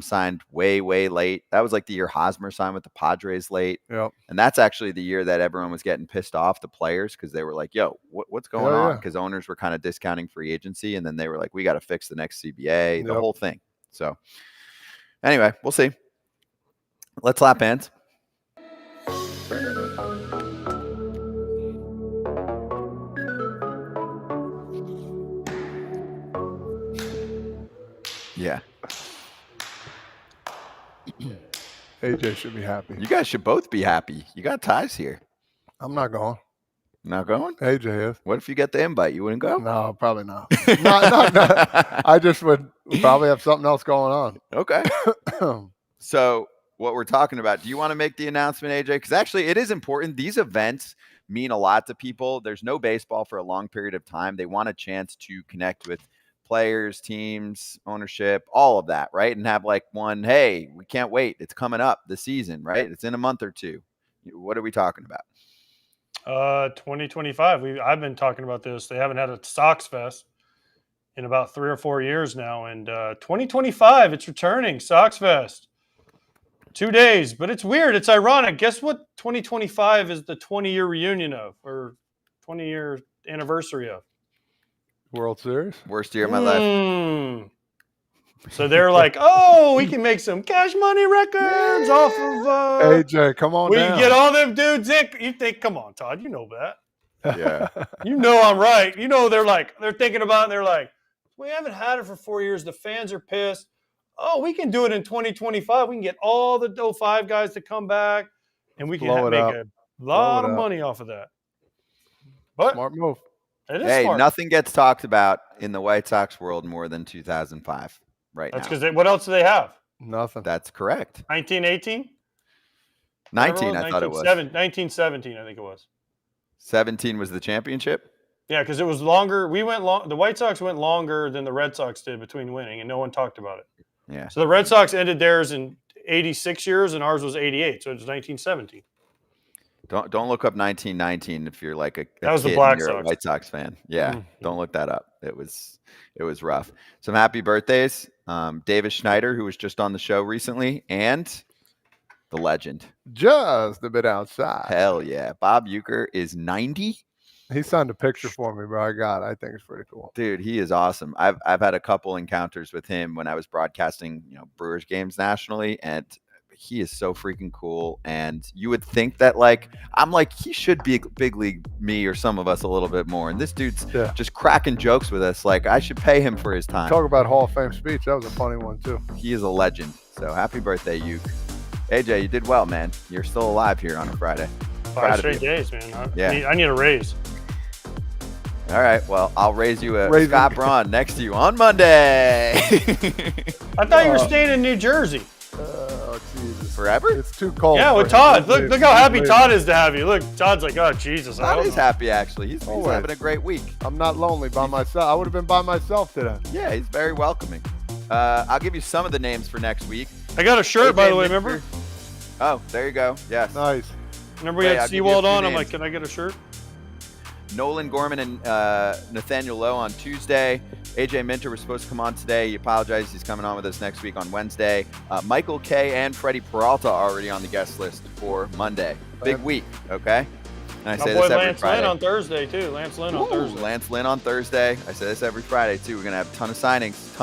signed way, way late. That was like the year Hosmer signed with the Padres late. Yep. And that's actually the year that everyone was getting pissed off, the players, because they were like, yo, what's going on? Because owners were kind of discounting free agency. And then they were like, we got to fix the next CBA, the whole thing. So anyway, we'll see. Let's lap hands. Yeah. AJ should be happy. You guys should both be happy. You got ties here. I'm not going. Not going? AJ is. What if you get the invite? You wouldn't go? No, probably not. No. I just would probably have something else going on. Okay. So what we're talking about, do you want to make the announcement, AJ? Because actually it is important. These events mean a lot to people. There's no baseball for a long period of time. They want a chance to connect with players, teams, ownership, all of that, right? And have like one, hey, we can't wait. It's coming up, the season, right? It's in a month or two. What are we talking about? 2025. I've been talking about this. They haven't had a Sox Fest in about 3 or 4 years now. And 2025, it's returning, Sox Fest. 2 days, but it's weird. It's ironic. Guess what 2025 is the 20-year reunion of, or 20-year anniversary of? World Series? Worst year of my life. So they're like, oh, we can make some cash money records off of AJ, come on down. We can get all them dudes in. You think, come on, Todd, you know that. Yeah. You know I'm right. You know they're thinking about it, and they're like, we haven't had it for 4 years. The fans are pissed. Oh, we can do it in 2025. We can get all the 05 guys to come back, and we can make a lot of money off of that. But smart move. It is hey, smart. Nothing gets talked about in the White Sox world more than 2005 right That's now. because what else do they have? Nothing. That's correct. 1918? 19, I thought it was. 1917, I think it was. 17 was the championship? Yeah, because it was longer. The White Sox went longer than the Red Sox did between winning, and no one talked about it. Yeah. So the Red Sox ended theirs in 86 years, and ours was 88, so it was 1917. Don't look up 1919 if you're like a that was kid the Black and you're Sox. A White Sox fan. Yeah, don't look that up. It was rough. Some happy birthdays. Davis Schneider, who was just on the show recently, and the legend. Just a bit outside. Hell yeah. Bob Uecker is 90. He signed a picture for me, bro. I think it's pretty cool. Dude, he is awesome. I've had a couple encounters with him when I was broadcasting, Brewers games nationally, and he is so freaking cool. And you would think that I'm like, he should be big league me or some of us a little bit more. And this dude's just cracking jokes with us. Like, I should pay him for his time. Talk about Hall of Fame speech. That was a funny one too. He is a legend. So happy birthday, Uke. AJ, you did well, man. You're still alive here on a Friday. 5 straight days, man. I need a raise. All right, well, I'll raise you a Scott Braun next to you on Monday. I thought you were staying in New Jersey. Oh, Jesus. Forever? It's too cold. Yeah, with Todd. Look how happy Todd is to have you. Look, Todd's like, oh, Jesus. Todd is happy, actually. He's having a great week. I'm not lonely by myself. I would have been by myself today. Yeah, he's very welcoming. I'll give you some of the names for next week. I got a shirt, by the way, remember? Oh, there you go. Yes. Nice. Remember we had Seawald on? I'm like, can I get a shirt? Nolan Gorman and Nathaniel Lowe on Tuesday. AJ Minter was supposed to come on today. He apologized. He's coming on with us next week on Wednesday. Michael K. and Freddie Peralta are already on the guest list for Monday. Big week, okay? And I say this every Lance Friday. Lynn on Thursday, too. Lance Lynn on Thursday. Lance Lynn on Thursday. I say this every Friday, too. We're going to have a ton of signings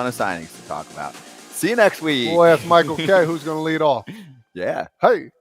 to talk about. See you next week. We'll ask Michael K. who's going to lead off. Yeah. Hey.